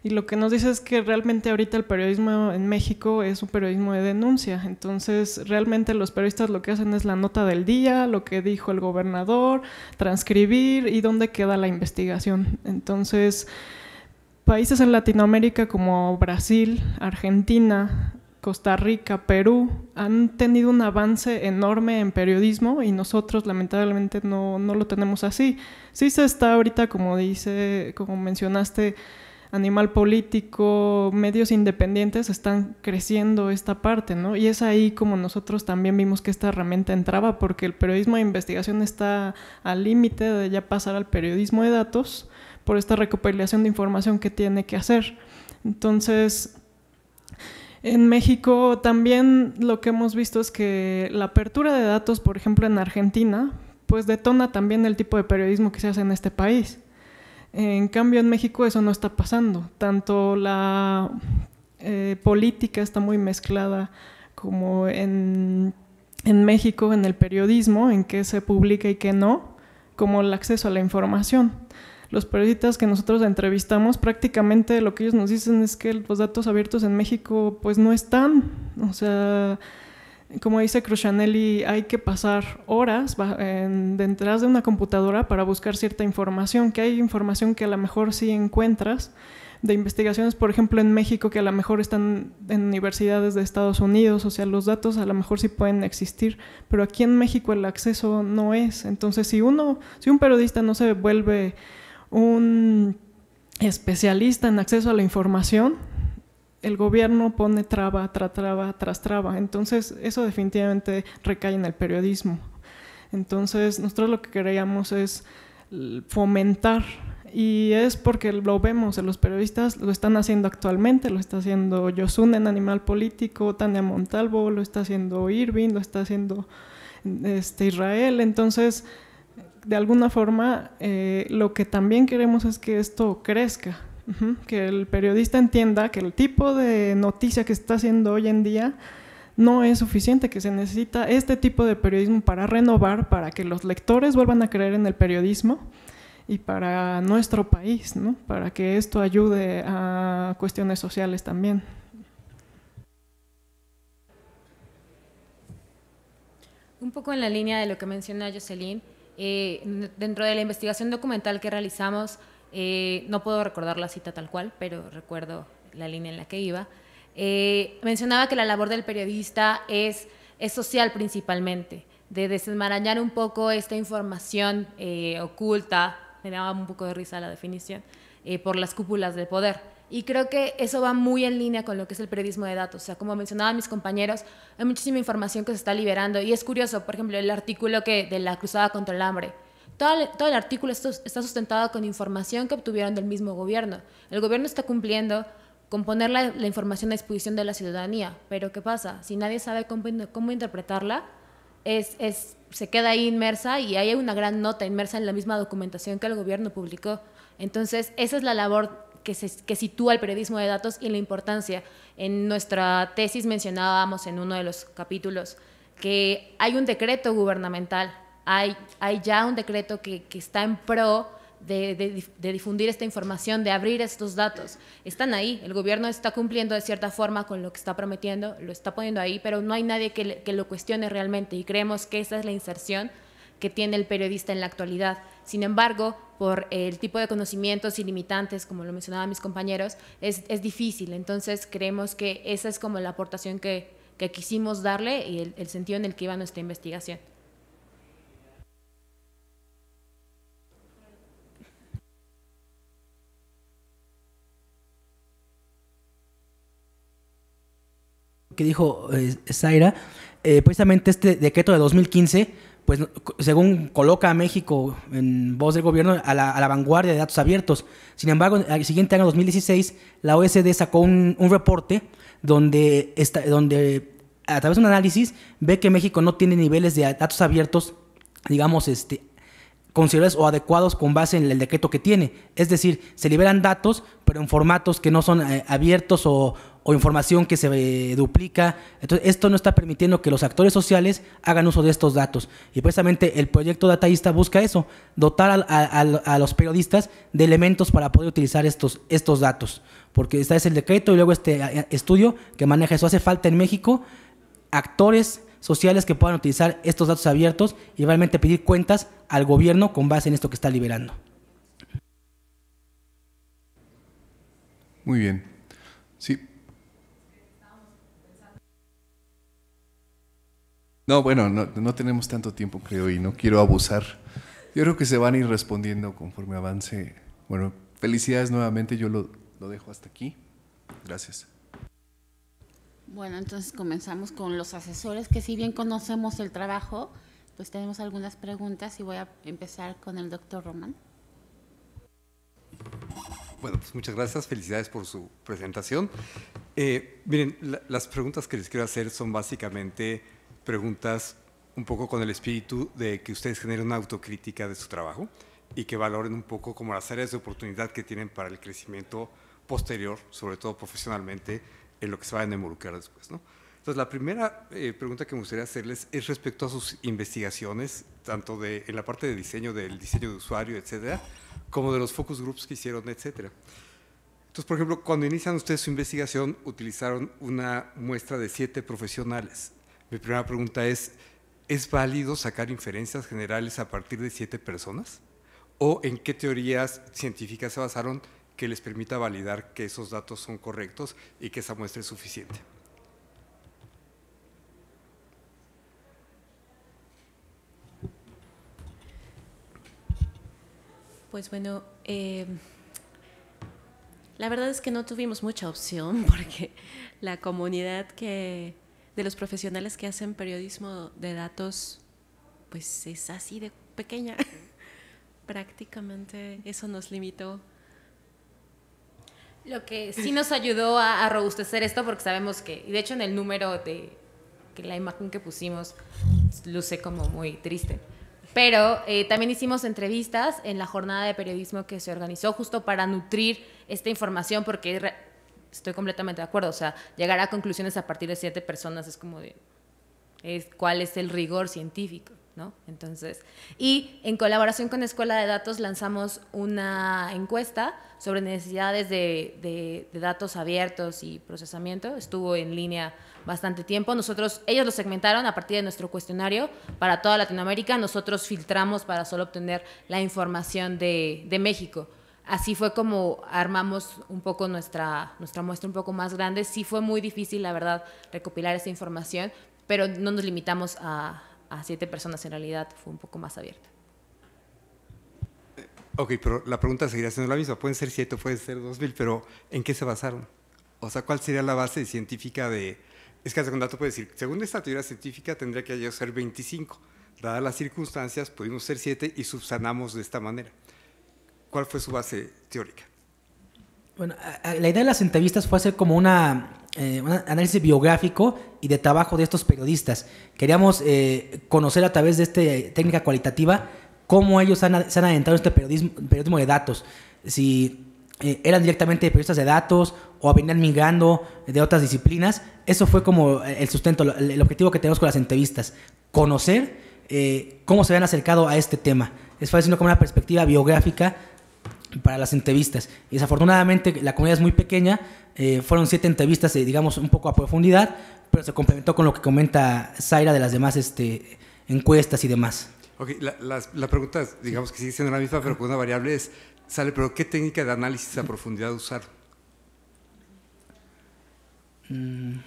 y lo que nos dice es que realmente ahorita el periodismo en México es un periodismo de denuncia. Entonces realmente los periodistas lo que hacen es la nota del día, lo que dijo el gobernador, transcribir y dónde queda la investigación. Entonces países en Latinoamérica como Brasil, Argentina, Costa Rica, Perú han tenido un avance enorme en periodismo y nosotros lamentablemente no lo tenemos así. Sí se está ahorita, como mencionaste, Animal Político, medios independientes están creciendo esta parte, ¿no? Y es ahí como nosotros también vimos que esta herramienta entraba, porque el periodismo de investigación está al límite de ya pasar al periodismo de datos por esta recopilación de información que tiene que hacer. Entonces, en México también lo que hemos visto es que la apertura de datos, por ejemplo en Argentina, pues detona también el tipo de periodismo que se hace en este país. En cambio en México eso no está pasando, tanto la política está muy mezclada como en México, en el periodismo, en qué se publica y qué no, como el acceso a la información. Los periodistas que nosotros entrevistamos, prácticamente lo que ellos nos dicen es que los datos abiertos en México pues no están, o sea, Como dice Crushanelli, hay que pasar horas detrás de una computadora para buscar cierta información, que hay información que a lo mejor sí encuentras, de investigaciones, por ejemplo, en México, que a lo mejor están en universidades de Estados Unidos, o sea, los datos a lo mejor sí pueden existir, pero aquí en México el acceso no es. Entonces, si un periodista no se vuelve un especialista en acceso a la información, el gobierno pone traba tras traba. Entonces, eso definitivamente recae en el periodismo. Entonces, nosotros lo que queríamos es fomentar, y es porque lo vemos, los periodistas lo están haciendo actualmente, lo está haciendo Yosun en Animal Político, Tania Montalvo, lo está haciendo Irving, lo está haciendo Israel. Entonces, de alguna forma, lo que también queremos es que esto crezca, que el periodista entienda que el tipo de noticia que está haciendo hoy en día no es suficiente, que se necesita este tipo de periodismo para renovar, para que los lectores vuelvan a creer en el periodismo y para nuestro país, ¿no? Para que esto ayude a cuestiones sociales también. Un poco en la línea de lo que menciona Jocelyn, dentro de la investigación documental que realizamos, no puedo recordar la cita tal cual, pero recuerdo la línea en la que iba, mencionaba que la labor del periodista es social principalmente, de desenmarañar un poco esta información oculta, me daba un poco de risa la definición, por las cúpulas del poder. Y creo que eso va muy en línea con lo que es el periodismo de datos. O sea, como mencionaban mis compañeros, hay muchísima información que se está liberando. Y es curioso, por ejemplo, el artículo de la Cruzada contra el Hambre. Todo el artículo está sustentado con información que obtuvieron del mismo gobierno. El gobierno está cumpliendo con poner la información a disposición de la ciudadanía. Pero ¿qué pasa? Si nadie sabe cómo interpretarla, se queda ahí inmersa, y hay una gran nota inmersa en la misma documentación que el gobierno publicó. Entonces, esa es la labor que sitúa el periodismo de datos y la importancia. En nuestra tesis mencionábamos en uno de los capítulos que hay un decreto gubernamental, hay ya un decreto que está en pro de difundir esta información, de abrir estos datos. Están ahí, el gobierno está cumpliendo de cierta forma con lo que está prometiendo, lo está poniendo ahí, pero no hay nadie que lo cuestione realmente, y creemos que esa es la inserción que tiene el periodista en la actualidad. Sin embargo, por el tipo de conocimientos ilimitantes, como lo mencionaban mis compañeros, es difícil. Entonces, creemos que esa es como la aportación que quisimos darle y el sentido en el que iba nuestra investigación. Que dijo Zaira, precisamente este decreto de 2015, pues según coloca a México en voz del gobierno a la vanguardia de datos abiertos. Sin embargo, al siguiente año, 2016, la OECD sacó un reporte donde a través de un análisis ve que México no tiene niveles de datos abiertos, digamos, considerados o adecuados con base en el decreto que tiene. Es decir, se liberan datos, pero en formatos que no son abiertos o información que se duplica. Entonces, esto no está permitiendo que los actores sociales hagan uso de estos datos. Y precisamente el proyecto dataísta busca eso, dotar a los periodistas de elementos para poder utilizar estos datos. Porque está el decreto y luego este estudio que maneja eso. Hace falta en México actores sociales que puedan utilizar estos datos abiertos y realmente pedir cuentas al gobierno con base en esto que está liberando. Muy bien. Sí. No, bueno, no tenemos tanto tiempo, creo, y no quiero abusar. Yo creo que se van a ir respondiendo conforme avance. Bueno, felicidades nuevamente, yo lo dejo hasta aquí. Gracias. Bueno, entonces comenzamos con los asesores, que si bien conocemos el trabajo, pues tenemos algunas preguntas y voy a empezar con el doctor Román. Bueno, pues muchas gracias, felicidades por su presentación. Miren, las preguntas que les quiero hacer son básicamente preguntas un poco con el espíritu de que ustedes generen una autocrítica de su trabajo y que valoren un poco como las áreas de oportunidad que tienen para el crecimiento posterior, sobre todo profesionalmente, en lo que se vayan a involucrar después, ¿no? Entonces, la primera pregunta que me gustaría hacerles es respecto a sus investigaciones, tanto en la parte de diseño, del diseño de usuario, etcétera, como de los focus groups que hicieron, etcétera. Entonces, por ejemplo, cuando inician ustedes su investigación, utilizaron una muestra de 7 profesionales. Mi primera pregunta ¿es válido sacar inferencias generales a partir de 7 personas? ¿O en qué teorías científicas se basaron que les permita validar que esos datos son correctos y que esa muestra es suficiente? Pues bueno, la verdad es que no tuvimos mucha opción porque la comunidad de los profesionales que hacen periodismo de datos pues es así de pequeña. Prácticamente eso nos limitó. Lo que sí nos ayudó a robustecer esto, porque sabemos que, y de hecho en el número que la imagen que pusimos luce como muy triste, pero también hicimos entrevistas en la jornada de periodismo que se organizó justo para nutrir esta información, porque estoy completamente de acuerdo, o sea, llegar a conclusiones a partir de 7 personas es como de, ¿cuál es el rigor científico? ¿No? Entonces, y en colaboración con Escuela de Datos lanzamos una encuesta sobre necesidades de datos abiertos y procesamiento. Estuvo en línea bastante tiempo. Ellos lo segmentaron a partir de nuestro cuestionario para toda Latinoamérica. Nosotros filtramos para solo obtener la información de México. Así fue como armamos un poco nuestra muestra un poco más grande. Sí fue muy difícil, la verdad, recopilar esa información, pero no nos limitamos a 7 personas, en realidad fue un poco más abierta. Ok, pero la pregunta seguiría siendo la misma. Pueden ser 7 o pueden ser 2000, pero ¿en qué se basaron? O sea, ¿cuál sería la base científica de...? Es que un dato puede decir, según esta teoría científica tendría que ser 25. Dadas las circunstancias, pudimos ser 7 y subsanamos de esta manera. ¿Cuál fue su base teórica? Bueno, la idea de las entrevistas fue hacer como un análisis biográfico y de trabajo de estos periodistas. Queríamos conocer a través de esta técnica cualitativa cómo ellos se han adentrado en este periodismo de datos. Si eran directamente periodistas de datos o venían migrando de otras disciplinas. Eso fue como el sustento, el objetivo que tenemos con las entrevistas. Conocer cómo se habían acercado a este tema. Es haciendo como una perspectiva biográfica para las entrevistas. Y desafortunadamente la comunidad es muy pequeña, fueron 7 entrevistas, digamos, un poco a profundidad, pero se complementó con lo que comenta Zaira de las demás encuestas y demás. Ok, la pregunta, digamos que sigue siendo la misma, pero con una variable es, pero ¿qué técnica de análisis a profundidad usar? Sí,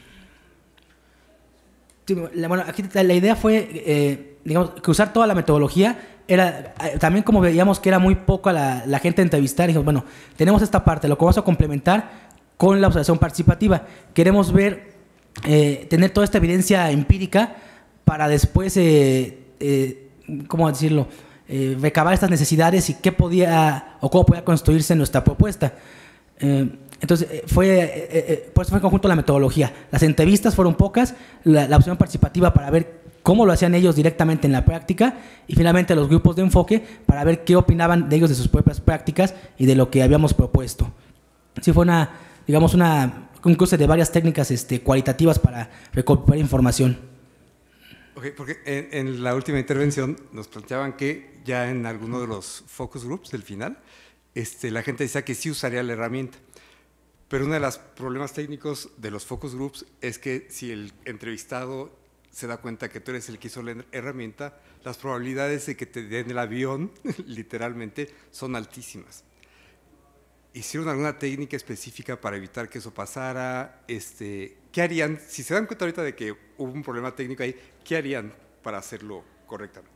bueno, aquí la idea fue, digamos, que usar toda la metodología. Era también, como veíamos que era muy poca la gente a entrevistar, dijimos, bueno, tenemos esta parte, lo que vamos a complementar con la observación participativa. Queremos ver, tener toda esta evidencia empírica para después, ¿cómo decirlo?, recabar estas necesidades y qué podía o cómo podía construirse nuestra propuesta. Entonces, por eso fue en conjunto la metodología. Las entrevistas fueron pocas, la opción participativa para ver cómo lo hacían ellos directamente en la práctica, y finalmente los grupos de enfoque para ver qué opinaban de ellos, de sus propias prácticas y de lo que habíamos propuesto. Sí, fue un cruce de varias técnicas cualitativas para recopilar información. Ok, porque en la última intervención nos planteaban que ya en alguno de los focus groups del final, la gente decía que sí usaría la herramienta. Pero uno de los problemas técnicos de los focus groups es que si el entrevistado se da cuenta que tú eres el que hizo la herramienta, las probabilidades de que te den el avión, literalmente, son altísimas. ¿Hicieron alguna técnica específica para evitar que eso pasara? ¿Qué harían? Si se dan cuenta ahorita de que hubo un problema técnico ahí, ¿qué harían para hacerlo correctamente?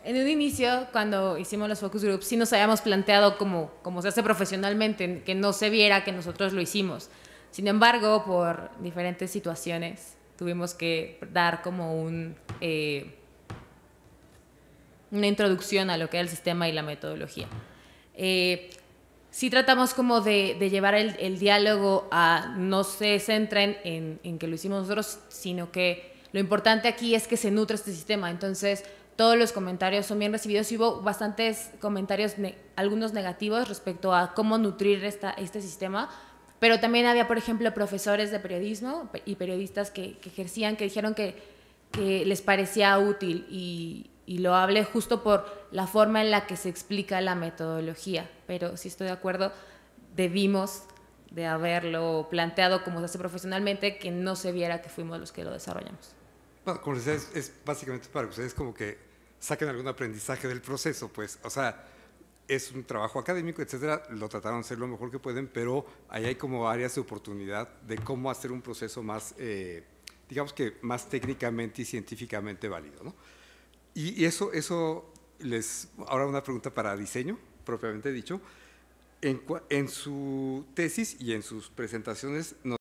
En un inicio, cuando hicimos los focus groups, sí nos habíamos planteado como se hace profesionalmente, que no se viera que nosotros lo hicimos. Sin embargo, por diferentes situaciones, tuvimos que dar como una introducción a lo que era el sistema y la metodología. Sí tratamos como de llevar el diálogo a no se centren en que lo hicimos nosotros, sino que lo importante aquí es que se nutre este sistema. Entonces, todos los comentarios son bien recibidos y hubo bastantes comentarios, algunos negativos respecto a cómo nutrir este sistema, pero también había, por ejemplo, profesores de periodismo y periodistas que ejercían, que dijeron que les parecía útil y y loable justo por la forma en la que se explica la metodología, pero sí estoy de acuerdo, debimos de haberlo planteado como se hace profesionalmente, que no se viera que fuimos los que lo desarrollamos. Bueno, como les decía, es básicamente para que ustedes como que saquen algún aprendizaje del proceso, pues, o sea, es un trabajo académico, etcétera, lo trataron de hacer lo mejor que pueden, pero ahí hay como áreas de oportunidad de cómo hacer un proceso más, digamos que más técnicamente y científicamente válido, ¿no? Y eso ahora una pregunta para diseño, propiamente dicho. En su tesis y en sus presentaciones nos